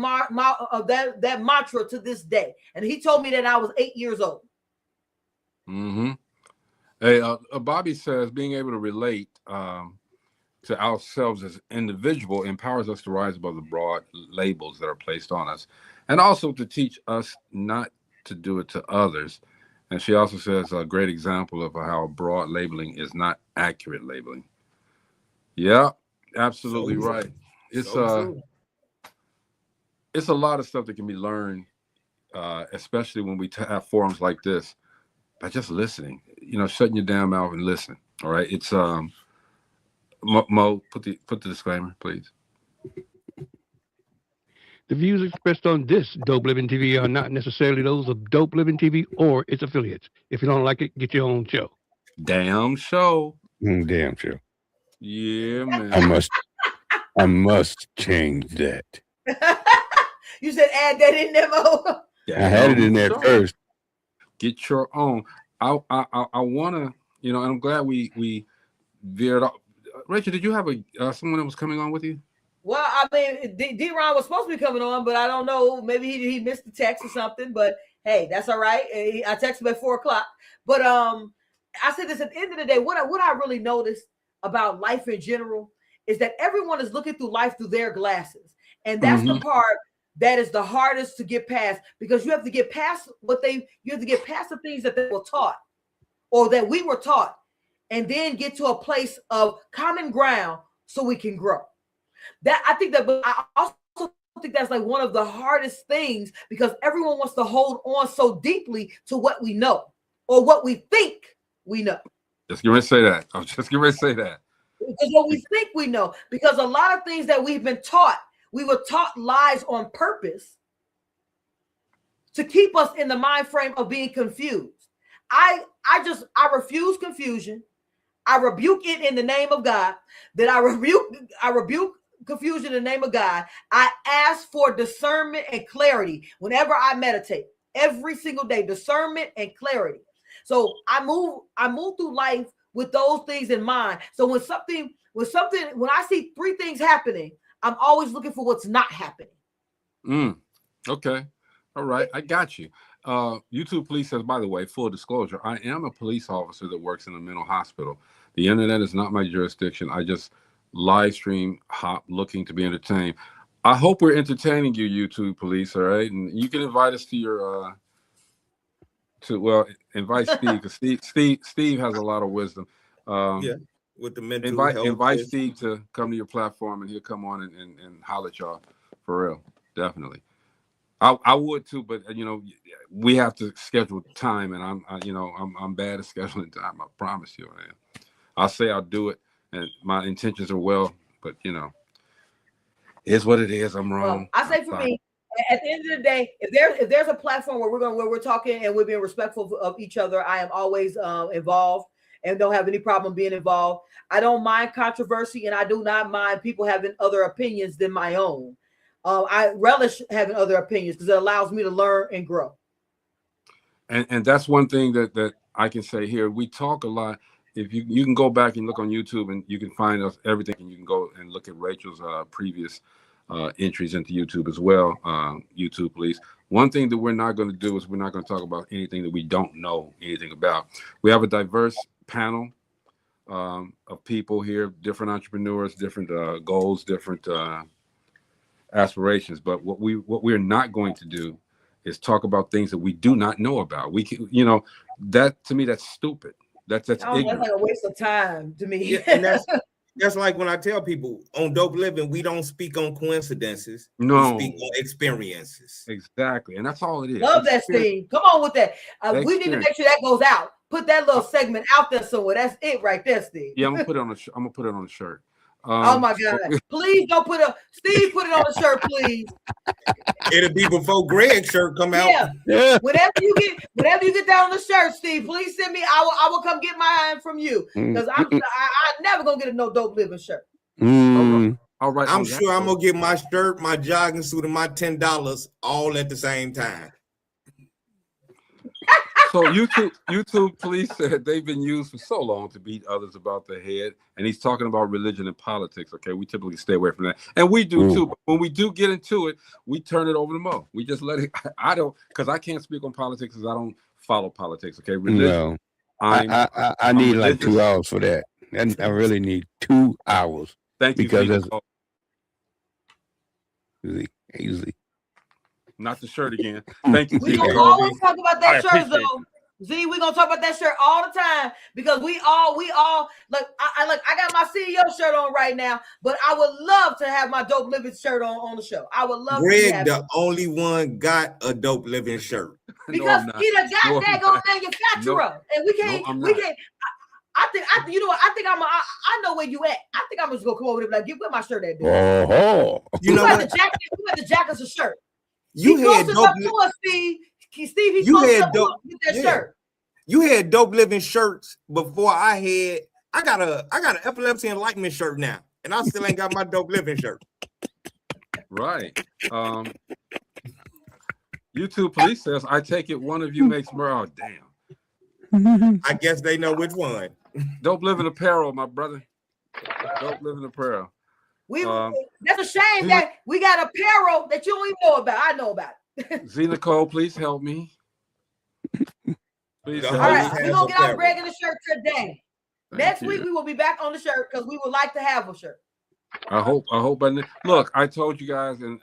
that mantra to this day. And he told me that I was 8 years old. Mm-hmm. Hey, Bobby says being able to relate to ourselves as individual empowers us to rise above the broad labels that are placed on us, and also to teach us not to do it to others. And she also says a great example of how broad labeling is not accurate labeling. Yeah, absolutely right. It's a lot of stuff that can be learned, especially when we have forums like this, by just listening. You know, shutting your damn mouth and listen. All right. It's Mo, put the disclaimer, please. The views expressed on this Dope Living TV are not necessarily those of Dope Living TV or its affiliates. If you don't like it, get your own show. Damn show. Damn show. Yeah, man. I must change that. You said add that in there, Mo. I had it in there first. Get your own. I want to, you know, and I'm glad we veered off. Rachel, did you have someone that was coming on with you? Well, I mean, D-Ron was supposed to be coming on, but I don't know. Maybe he missed the text or something. But hey, that's all right. I texted him at 4:00. But I said this at the end of the day. What I really noticed about life in general is that everyone is looking through life through their glasses, and that's the part that is the hardest to get past, because you have to get past the things that they were taught or that we were taught, and then get to a place of common ground so we can grow. That I think that, but I also think that's like one of the hardest things because everyone wants to hold on so deeply to what we know or what we think we know. Just get ready to say that. I was just getting ready to say that. Because what we think we know, because a lot of things that we've been taught, we were taught lies on purpose to keep us in the mind frame of being confused. I refuse confusion. I rebuke it in the name of God. That I rebuke confusion in the name of God. I ask for discernment and clarity whenever I meditate. Every single day, discernment and clarity. So I move through life with those things in mind. So when I see three things happening, I'm always looking for what's not happening. Okay. All right. I got you. YouTube Police says, by the way, full disclosure, I am a police officer that works in a mental hospital. The internet is not my jurisdiction. I just live stream hop looking to be entertained. I hope we're entertaining you, YouTube Police. All right. And you can invite us to your, invite Steve, because Steve has a lot of wisdom. With the mental health. Invite Steve to come to your platform and he'll come on and holler at y'all for real. Definitely. I would too, but we have to schedule time, and I'm bad at scheduling time. I promise you, I am. I'll say I'll do it, and my intentions are well, but it's what it is. I'm wrong. I say for me, at the end of the day, if there's a platform where we're talking and we're being respectful of each other, I am always involved and don't have any problem being involved. I don't mind controversy, and I do not mind people having other opinions than my own. I relish having other opinions because it allows me to learn and grow. And that's one thing that I can say here. We talk a lot. If you can go back and look on YouTube and you can find us everything, and you can go and look at Rachel's previous entries into YouTube as well. YouTube Police. One thing that we're not going to do is we're not going to talk about anything that we don't know anything about. We have a diverse panel of people here, different entrepreneurs, different goals, different aspirations. But what we're not going to do is talk about things that we do not know about. We can, that to me, that's stupid. That's ignorant. Like a waste of time to me. Yeah, and that's like when I tell people on Dope Living, we don't speak on coincidences. No, we speak on experiences. Exactly, and that's all it is. Love that, Steve. Come on with that. We need to make sure that goes out. Put that little segment out there somewhere. That's it right there, Steve. Yeah, I'm gonna put it on a shirt. Oh my God! Please don't Steve, put it on the shirt, please. It'll be before Greg's shirt come out. Yeah. Whenever you get down on the shirt, Steve, please send me. I will come get mine from you because I'm never gonna get a No Dope Living shirt. All right. I'm sure I'm gonna get my shirt, my jogging suit, and my $10 all at the same time. So YouTube Police said they've been used for so long to beat others about the head, and he's talking about religion and politics. Okay, we typically stay away from that, and we do too. But when we do get into it, we turn it over to Mo. We just let it. I don't, because I can't speak on politics because I don't follow politics. Okay, religion. No, I need like 2 hours for that, and I really need 2 hours. Thank you, because easy. Not the shirt again. Thank you. We gonna always talk about that shirt though. Z, we're gonna talk about that shirt all the time because we all like I got my CEO shirt on right now, but I would love to have my Dope Living shirt on the show. I would love Greg, to have the only one got a Dope Living shirt. Because he the goddamn manufacturer. And we can't. I think you know what? I know where you at. I think I'm just gonna come over there and get where my shirt at. You know what? You had to jack us a shirt. You had Dope Steve. He close up to that shirt. You had Dope Living shirts before I got an epilepsy enlightenment shirt now, and I still ain't got my Dope Living shirt. Right. YouTube Police says, I take it one of you makes murder. Oh, damn. I guess they know which one. Dope Living apparel, my brother. Dope Living apparel. That's a shame that we got apparel that you don't even know about. I know about it. Z Nicole, please help me. Please. All right, we're gonna get our regular shirt today. Next you. Week we will be back on the shirt because we would like to have a shirt. I hope. Look, I told you guys, and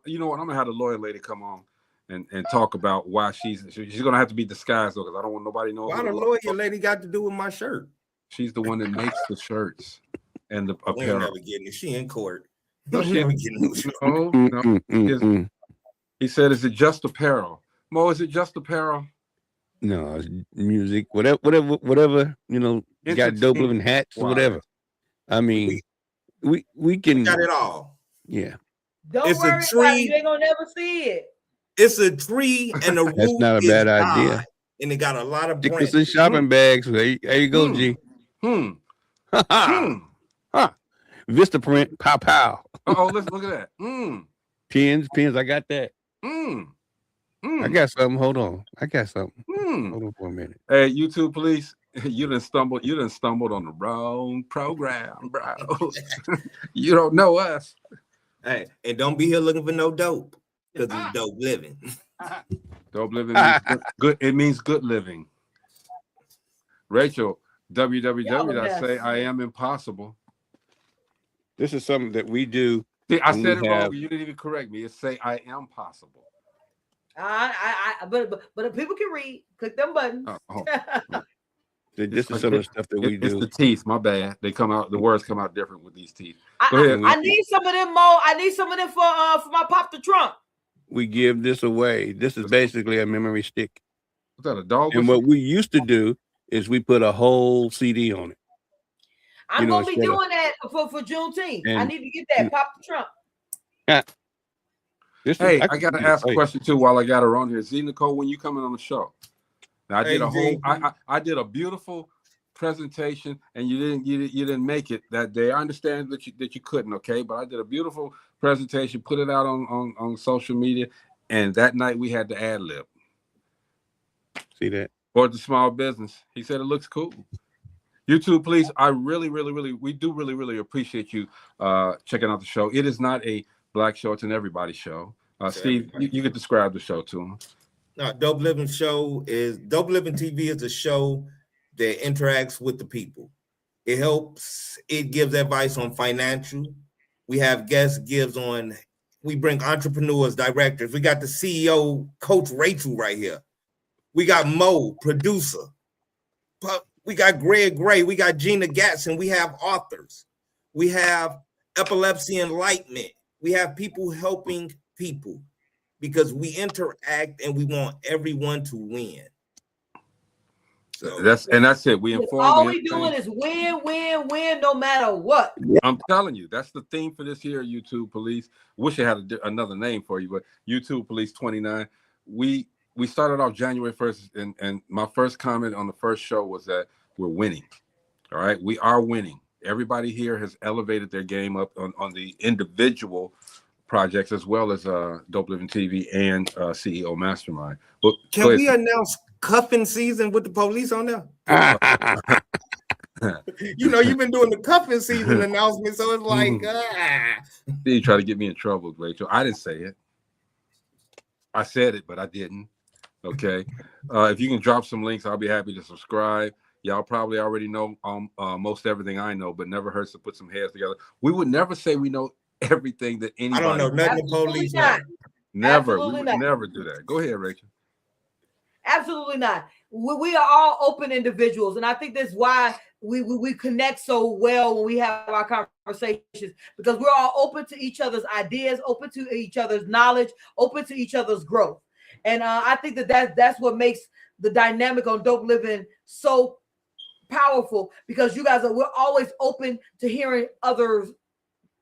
you know what? I'm gonna have the lawyer lady come on and talk about why she's gonna have to be disguised though, because I don't want nobody knowing. Why the lawyer lady got to do with my shirt? She's the one that makes the shirts and the apparel. Never getting it. She in court. No shit. Oh, no. He said, "Is it just apparel?" Mo, is it just apparel? No, it's music, whatever. You know, you got dope living hats or whatever. I mean, we can got it all. Yeah. Don't it's worry a tree. about it. You ain't gonna never see it. It's a tree and the root That's not a bad idea. God, and it got a lot of branches. In shopping bags. There you go, G. Vista print, pow pow. Oh, let's look at that. Pins. I got that. I got something. Hold on. I got something. Hold on for a minute. Hey, YouTube police, you done stumbled on the wrong program, bro. You don't know us. Hey, and don't be here looking for no dope, because it's dope living. Dope living means good. It means good living. Rachel, www.sayIamimpossible. This is something that we do. See, I said it wrong. You didn't even correct me. It's say I am possible. But people can read. Click them buttons. This is some of the stuff that we do. It's the teeth. My bad. They come out. The words come out different with these teeth. Go ahead. I need some of them, Mo. I need some of them for my Pop the Trunk. We give this away. This is basically a memory stick. Is that a dog? And what we used to do is we put a whole CD on it. I'm gonna be doing that for Juneteenth. I need to get that Pop the Trunk. Hey, I gotta ask a question too while I got her on here. Z Nicole, when you coming on the show? Now, I did a beautiful presentation, and you didn't make it that day. I understand that you couldn't, okay? But I did a beautiful presentation, put it out on social media, and that night we had the ad lib. See that? For the small business. He said it looks cool. YouTube, please. I really appreciate you checking out the show. It is not a black show; it's an everybody show. Steve, you could describe the show to him. No, Dope Living TV is a show that interacts with the people. It helps. It gives advice on financial. We have guest gives on. We bring entrepreneurs, directors. We got the CEO, Coach Rachel, right here. We got Mo, producer. We got Greg Gray. We got Gina Gatson. We have authors. We have Epilepsy Enlightenment. We have people helping people because we interact and we want everyone to win. So that's it. We inform. All we doing is win, no matter what. I'm telling you, that's the theme for this year. YouTube Police. Wish I had another name for you, but YouTube Police 29. We started off January 1st, and my first comment on the first show was that we're winning. All right, we are winning. Everybody here has elevated their game up on the individual projects as well as Dope Living TV and CEO Mastermind. But can we announce cuffing season with the police on there? You know, you've been doing the cuffing season announcement, so it's like You try to get me in trouble, Rachel. I didn't say it. I said it, but I didn't. Okay. If you can drop some links, I'll be happy to subscribe. Y'all probably already know most everything I know, but never hurts to put some heads together. We would never say we know everything that anybody. I don't know nothing. Police. Never. We would never do that. Go ahead, Rachel. Absolutely not. We are all open individuals, and I think that's why we connect so well when we have our conversations, because we're all open to each other's ideas, open to each other's knowledge, open to each other's growth. And I think that's what makes the dynamic on Dope Living so powerful, because you guys we're always open to hearing others'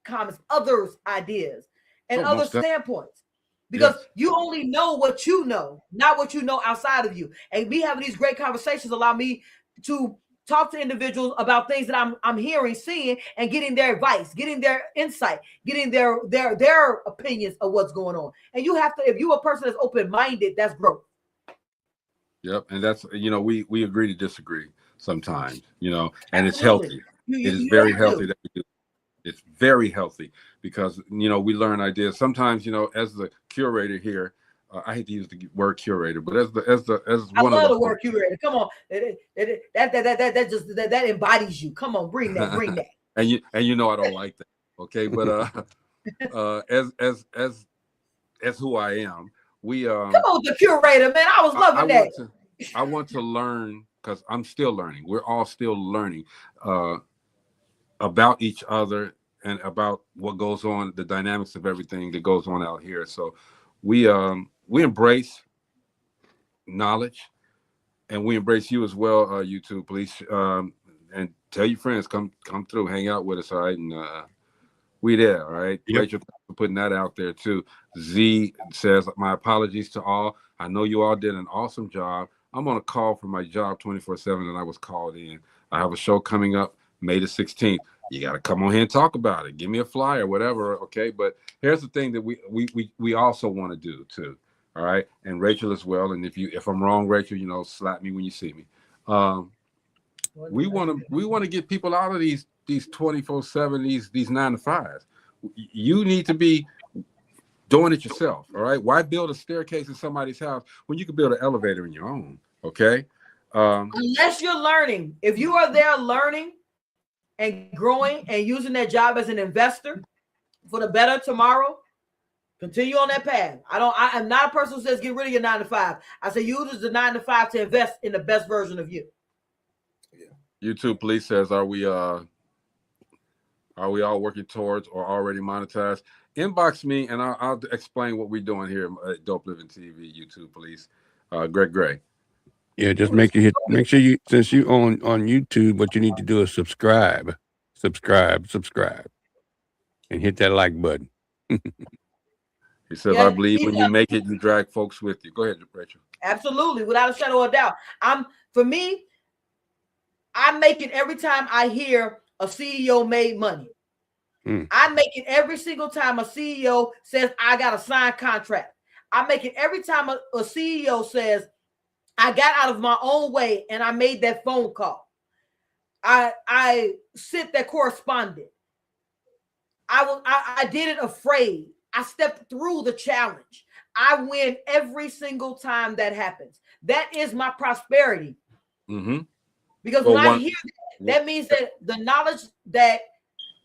comments, others' ideas, and other standpoints. Because you only know what you know, not what you know outside of you. And me having these great conversations allow me to talk to individuals about things that I'm hearing, seeing, and getting their advice, getting their insight, getting their opinions of what's going on. And you have to, if you're a person that's open-minded, that's growth. Yep, and that's, we agree to disagree sometimes, and it's healthy. It is very healthy that we do. It's very healthy because, we learn ideas. Sometimes, as the curator here, I hate to use the word curator, but as I love the word curator. Come on, that embodies you. Come on, bring that. and I don't like that. Okay, but as who I am, we come on, the curator, man. I was loving that. I want to learn because I'm still learning. We're all still learning about each other and about what goes on, the dynamics of everything that goes on out here. So we embrace knowledge, and we embrace you as well, YouTube Police. And tell your friends, come through, hang out with us, all right? And we there, all right? Yep. Rachel, for putting that out there too. Z says, my apologies to all. I know you all did an awesome job. I'm on a call for my job 24/7, and I was called in. I have a show coming up May the 16th. You got to come on here and talk about it. Give me a flyer, whatever, okay? But here's the thing that we also want to do too, all right? And Rachel as well. And if I'm wrong, Rachel, slap me when you see me. We want to get people out of these 24/7, these 9 to 5s. You need to be doing it yourself, all right? Why build a staircase in somebody's house when you can build an elevator in your own, okay? Unless you're learning. If you are there learning and growing and using that job as an investor for the better tomorrow, continue on that path. I am not a person who says get rid of your 9 to 5. I say use the 9 to 5 to invest in the best version of you. YouTube Police says, are we all working towards or already monetized? Inbox me and I'll explain what we're doing here at Dope Living TV. YouTube Police, Greg Gray. Yeah, just make sure you, since you on YouTube, what you need to do is subscribe, and hit that like button. He says, I believe when you make it, you drag folks with you. Go ahead, Rachel. Absolutely, without a shadow of a doubt. I make it every time I hear a CEO made money. I make it every single time a CEO says, I got a signed contract. I make it every time a CEO says, I got out of my own way and I made that phone call. I sent that correspondent. I did it afraid. I stepped through the challenge. I win every single time that happens. That is my prosperity. Mm-hmm. Because when I hear that means that the knowledge that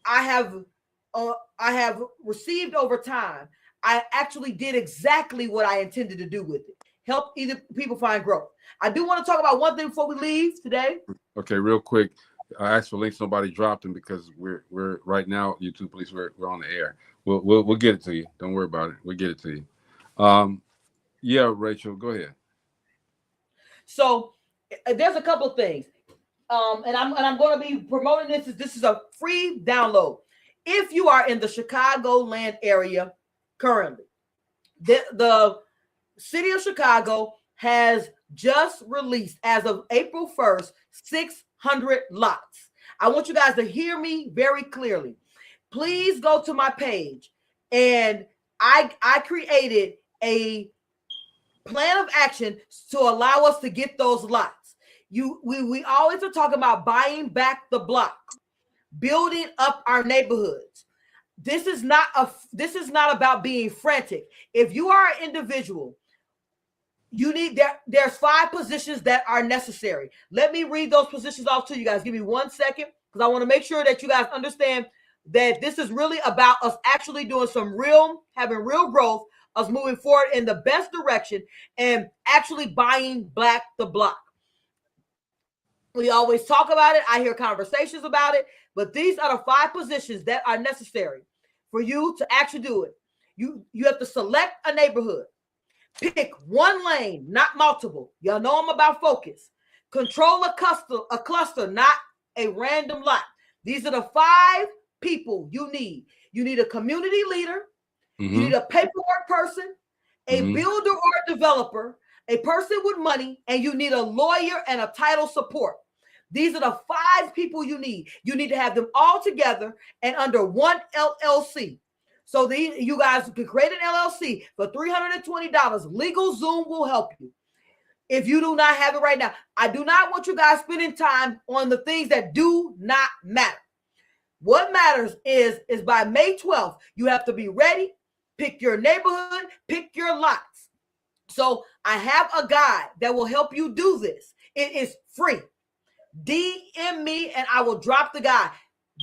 I have received over time, I actually did exactly what I intended to do with it. Help either people find growth. I do want to talk about one thing before we leave today. Okay, real quick. I asked for links. Nobody dropped them because we're right now, YouTube Police, we're on the air. We'll get it to you. Don't worry about it. We'll get it to you. Yeah, Rachel, go ahead. So there's a couple of things. And I'm going to be promoting this. This is a free download. If you are in the Chicagoland area currently, the city of Chicago has just released, as of April 1st, 600 lots. I want you guys to hear me very clearly. Please go to my page, and I created a plan of action to allow us to get those lots. We always are talking about buying back the block, building up our neighborhoods. This is not about being frantic. If you are an individual, there's 5 positions that are necessary. Let me read those positions off to you guys. Give me 1 second, because I want to make sure that you guys understand that this is really about us actually doing having real growth, us moving forward in the best direction, and actually buying back the block. We always talk about it. I hear conversations about it, but these are the 5 positions that are necessary for you to actually do it. You have to select a neighborhood. Pick one lane, not multiple. Y'all know I'm about focus. Control a cluster, not a random lot. These are the 5 people you need. You need a community leader. Mm-hmm. You need a paperwork person, a builder or a developer, a person with money, and you need a lawyer and a title support. These are the 5 people you need. You need to have them all together and under one LLC. So you guys can create an LLC for $320. LegalZoom will help you. If you do not have it right now, I do not want you guys spending time on the things that do not matter. What matters is by May 12th, you have to be ready, pick your neighborhood, pick your lots. So I have a guide that will help you do this. It is free. DM me and I will drop the guide.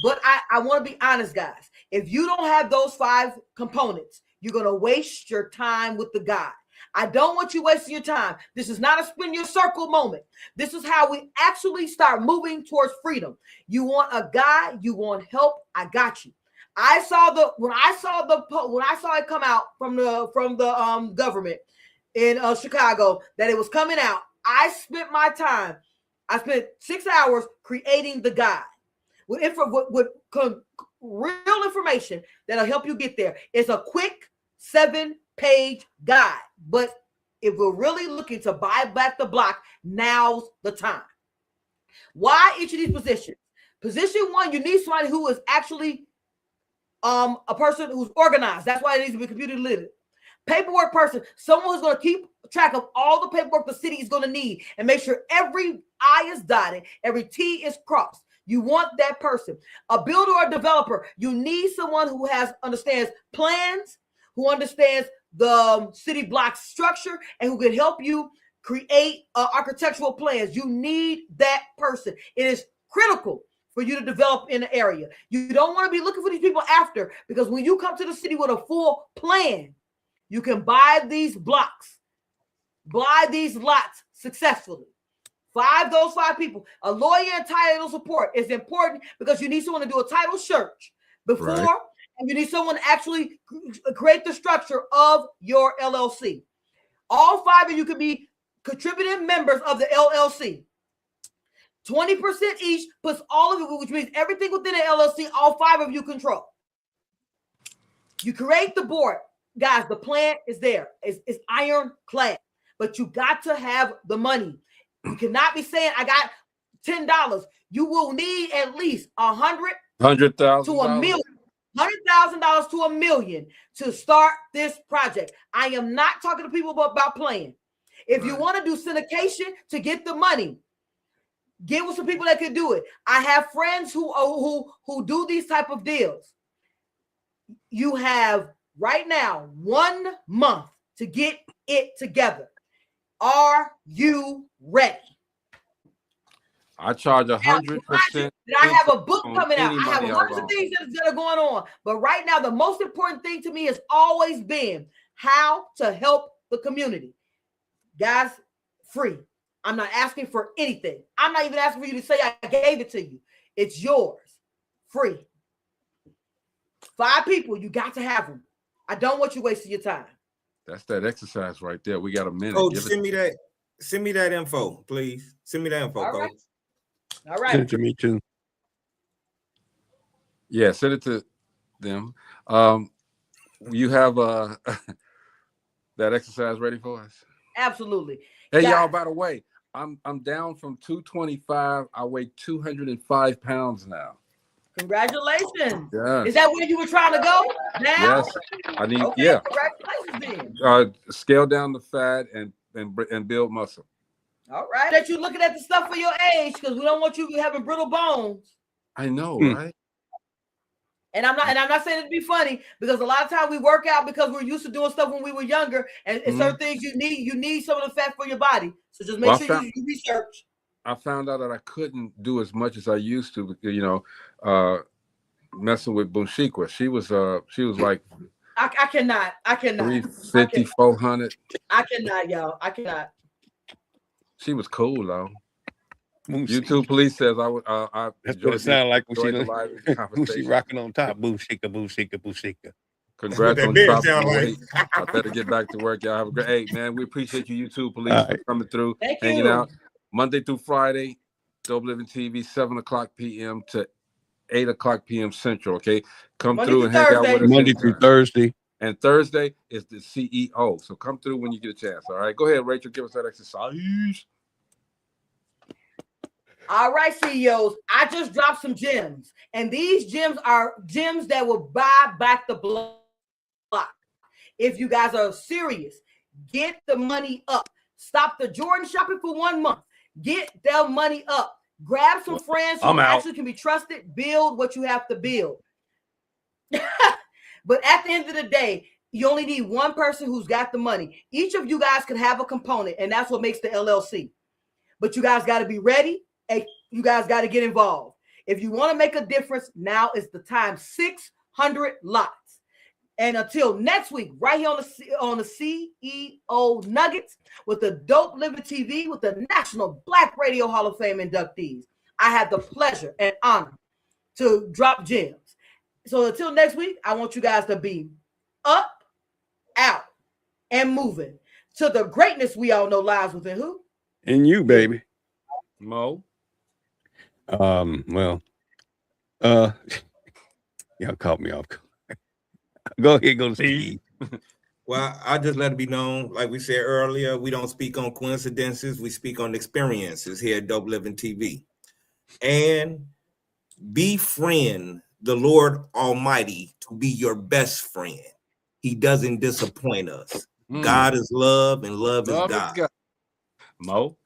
But I want to be honest, guys. If you don't have those 5 components, you're going to waste your time with the guide. I don't want you wasting your time. This is not a spin your circle moment. This is how we actually start moving towards freedom. You want a guide, you want help, I got you. when I saw it come out from the government in Chicago that it was coming out, I spent 6 hours creating the guide with real information that'll help you get there. It's a quick 7-page guide, but if we're really looking to buy back the block, now's the time. Why each of these positions? Position 1, you need somebody who is actually a person who's organized. That's why it needs to be computer literate. Paperwork person, someone who's going to keep track of all the paperwork the city is going to need and make sure every I is dotted, every T is crossed. You want that person. A builder or developer, you need someone who understands plans, who understands the city block structure, and who can help you create architectural plans. You need that person. It is critical for you to develop in the area. You don't want to be looking for these people after, because when you come to the city with a full plan, you can buy these blocks, buy these lots successfully. Those five people. A lawyer and title support is important because you need someone to do a title search before, right, and you need someone to actually create the structure of your LLC. All 5 of you can be contributing members of the LLC. 20% each puts all of it, which means everything within the LLC, all 5 of you control. You create the board. Guys, the plan is there. It's ironclad, but you got to have the money. You cannot be saying, I got $10. You will need at least $100,000 to $1 million. $100,000 to $1 million to start this project. I am not talking to people about playing. If you want to do syndication to get the money, get with some people that can do it. I have friends who do these type of deals. You have right now 1 month to get it together. Are you ready? I charge 100%. I have a book coming out. I have hundreds of things that are going on. But right now, the most important thing to me has always been how to help the community. Guys, free. I'm not asking for anything. I'm not even asking for you to say I gave it to you. It's yours. Free. 5 people, you got to have them. I don't want you wasting your time. That's that exercise right there. We got a minute. Coach, send me that info, please. Send me that info, all Coach. Right. All right. Send it to me too. Yeah, send it to them. You have that exercise ready for us? Absolutely. Hey, y'all, by the way, I'm down from 225. I weigh 205 pounds now. Congratulations. Yeah. Is that where you were trying to go now? Yes. I need, okay, yeah. Congratulations then. Scale down the fat and build muscle. All right. That you're looking at the stuff for your age, because we don't want you having brittle bones. I know, right? And I'm not saying it to be funny, because a lot of times we work out because we're used to doing stuff when we were younger, and certain things you need some of the fat for your body. So just make sure you research. I found out that I couldn't do as much as I used to, because messing with Bunshikwa. She was like I cannot 350, 400. I cannot, y'all. I cannot. She was cool though. YouTube police says I would. That's what it sounds like when she rocking on top. Boom shika, boom shika, boom shika. Congrats on top. Like. I better get back to work. Y'all have a great. Hey man, we appreciate you, YouTube police, for coming through, hanging out Monday through Friday. Dope Living TV, 7:00 p.m. to 8:00 p.m. Central. Okay, come Monday through and hang out with us. Monday through Thursday. And Thursday is the CEO. So come through when you get a chance. All right. Go ahead, Rachel. Give us that exercise. All right, CEOs. I just dropped some gems. And these gems are gems that will buy back the block. If you guys are serious, get the money up. Stop the Jordan shopping for 1 month. Get their money up. Grab some friends who actually can be trusted. Build what you have to build. But at the end of the day, you only need one person who's got the money. Each of you guys can have a component, and that's what makes the LLC. But you guys got to be ready, and you guys got to get involved. If you want to make a difference, now is the time. 600 lots. And until next week, right here on the CEO Nuggets with the Dope Living TV with the National Black Radio Hall of Fame inductees, I had the pleasure and honor to drop gems. So until next week, I want you guys to be up, out, and moving to the greatness we all know lies within who? In you, baby. Mo. Well, y'all caught me off. Go ahead, go to Steve. Well, I just let it be known, like we said earlier, we don't speak on coincidences. We speak on experiences here at Dope Living TV. And befriend the Lord Almighty to be your best friend. He doesn't disappoint us. God is love, and love is God. Mo.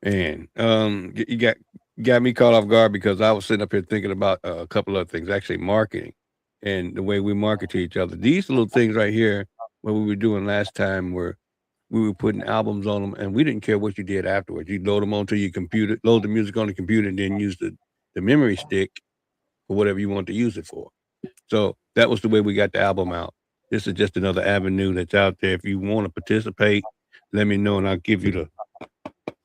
And you got me caught off guard because I was sitting up here thinking about a couple of things, actually marketing and the way we market to each other. These little things right here, what we were doing last time, where we were putting albums on them, and we didn't care what you did afterwards. You load them onto your computer, load the music on the computer, and then use the memory stick for whatever you want to use it for. So that was the way we got the album out. This is just another avenue that's out there. If you want to participate, let me know, and I'll give you the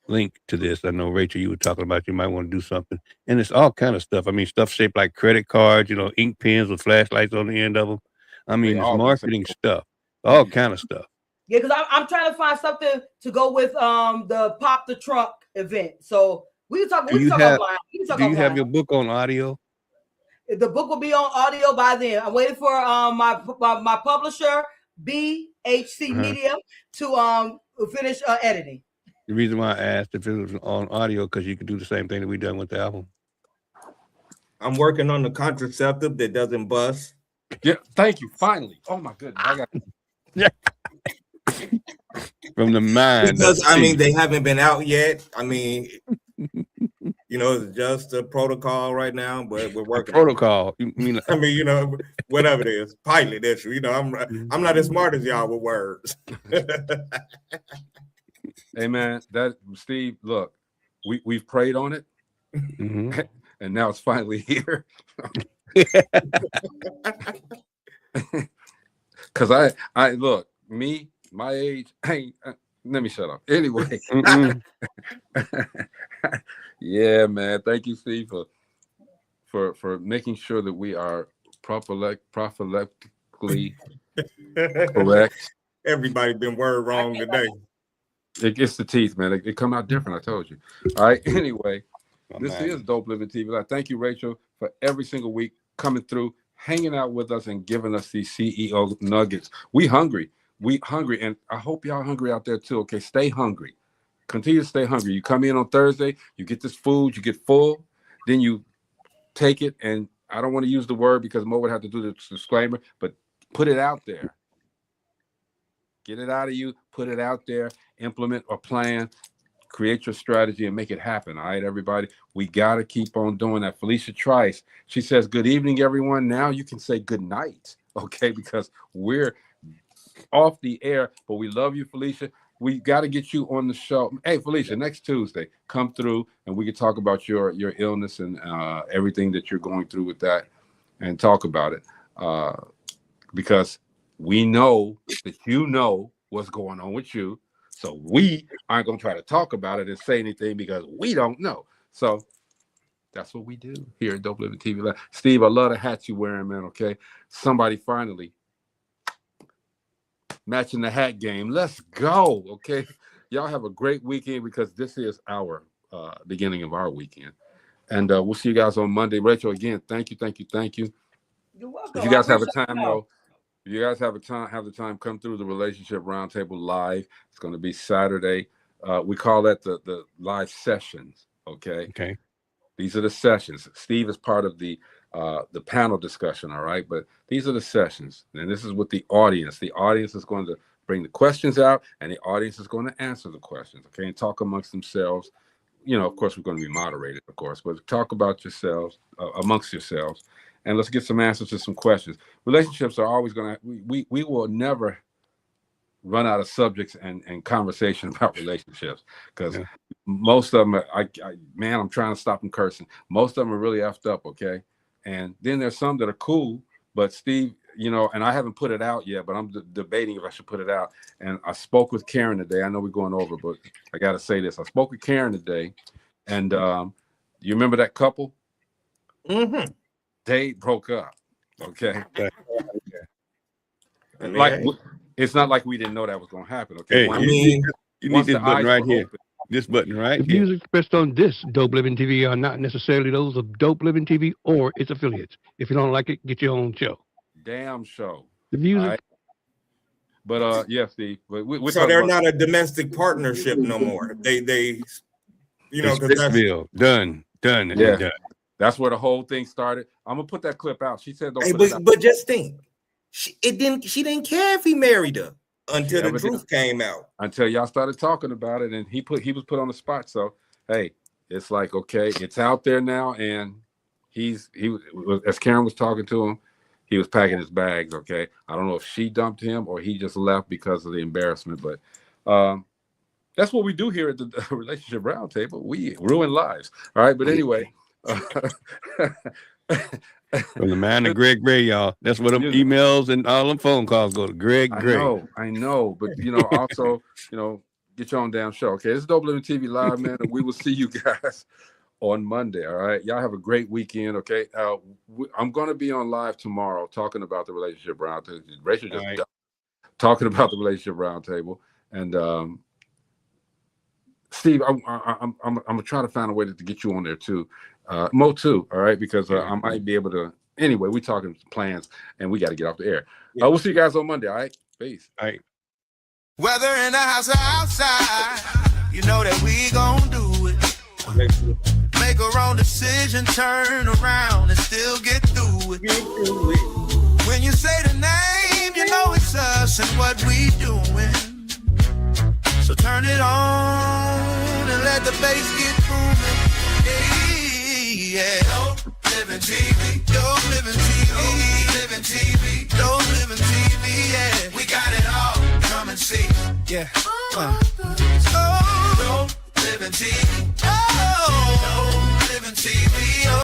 link to this. I know, Rachel, you were talking about you might want to do something, and it's all kind of stuff. I mean, stuff shaped like credit cards, ink pens with flashlights on the end of them. I mean, it's marketing stuff, all kind of stuff. Yeah, because I'm trying to find something to go with the Pop the Trunk event. So we can talk. We can talk offline. Do you have your book on audio? The book will be on audio by then. I'm waiting for my publisher BHC Media to finish editing. The reason why I asked if it was on audio, because you could do the same thing that we done with the album. I'm working on the contraceptive that doesn't bust. Yeah, thank you. Finally. Oh my goodness. I got from the mind. Because I mean, they haven't been out yet. I mean, it's just a protocol right now, but we're working. Protocol. You mean? I mean, whatever it is, pilot issue. I'm not as smart as y'all with words. Hey man, Steve, look, we've prayed on it, and now it's finally here. Because I look, my age, let me shut up. Anyway, yeah, man. Thank you, Steve, for making sure that we are prophylaxically correct. Everybody been word wrong today. It gets the teeth, man. It come out different. I told you. All right. Anyway, this is Dope Living TV. Thank you, Rachel, for every single week coming through, hanging out with us, and giving us these CEO nuggets. We hungry, and I hope y'all hungry out there too. Okay, stay hungry. Continue to stay hungry. You come in on Thursday, you get this food, you get full, then you take it, and I don't want to use the word because Mo would have to do the disclaimer, but put it out there. Get it out of you, put it out there, implement a plan, create your strategy, and make it happen. All right, everybody? We got to keep on doing that. Felicia Trice, she says, good evening, everyone. Now you can say good night, okay? Because we're off the air, but we love you, Felicia. We got to get you on the show. Hey, Felicia, next Tuesday, come through, and we can talk about your illness and everything that you're going through with that and talk about it. Because we know that you know what's going on with you. So we aren't going to try to talk about it and say anything because we don't know. So that's what we do here at Dope Living TV. Steve, I love the hat you're wearing, man, okay? Somebody finally matching the hat game. Let's go, okay? Y'all have a great weekend because this is our beginning of our weekend. And we'll see you guys on Monday. Rachel, again, thank you. You're welcome. If you guys have a time, though, have the time, come through the Relationship Roundtable Live. It's going to be Saturday. We call that the live sessions. Okay. These are the sessions. Steve is part of the panel discussion. All right, but these are the sessions, and this is with the audience. The audience is going to bring the questions out, and the audience is going to answer the questions. Okay, and talk amongst themselves. Of course, we're going to be moderated, of course, but talk about yourselves amongst yourselves. And let's get some answers to some questions. Relationships are always going to, we will never run out of subjects and conversation about relationships because most of them, I'm trying to stop them cursing. Most of them are really effed up, okay? And then there's some that are cool, but Steve, and I haven't put it out yet, but I'm debating if I should put it out. And I spoke with Karen today. I know we're going over, but I got to say this. I spoke with Karen today, and you remember that couple? Mm-hmm. they broke up. Okay. I mean, Like, it's not like we didn't know that was going to happen. Okay. Hey, I mean, you need once this the button eyes right were here. open- This button right The here. views expressed on this Dope Living TV are not necessarily those of Dope Living TV or its affiliates. If you don't like it, get your own show. Damn show. The views. All right. But yeah, Steve. But we're so talking they're about- not a domestic partnership no more. They you know, It's because that's Smithville. Done. Yeah. Done. That's where the whole thing started. I'm gonna put that clip out. She said, "Don't hey, put it out." but just think, she didn't care if he married her until Yeah, the but truth came out. Until y'all started talking about it, and he was put on the spot. So hey, it's like, okay, it's out there now, and he was, as Karen was talking to him, he was packing his bags. Okay, I don't know if she dumped him or he just left because of the embarrassment, but that's what we do here at the Relationship Roundtable. We ruin lives. All right, but anyway. From the man to Greg Gray, y'all. That's where them emails and all them phone calls go to Greg Gray. I know, but also, get your own damn show. Okay, this is Dope Living TV Live, man, and we will see you guys on Monday. All right, y'all have a great weekend. Okay, I'm gonna be on live tomorrow talking about the Relationship Roundtable. Rachel just Right. talking about the Relationship Roundtable, and Steve, I'm gonna try to find a way to get you on there too, Mo too. All right, because I might be able to. Anyway, we talking plans, and we got to get off the air. We'll see you guys on Monday. All right, peace. All right. Whether in the house or outside, you know that we gon' do it. Make a wrong decision, turn around and still get through it. When you say the name, you know it's us and what we doing. So turn it on and let the bass get booming. Yeah. Dope Living TV, Dope Living TV, Dope Living TV, Dope Living TV, yeah. We got it all, come and see. Yeah. Oh, Dope Living TV. Oh.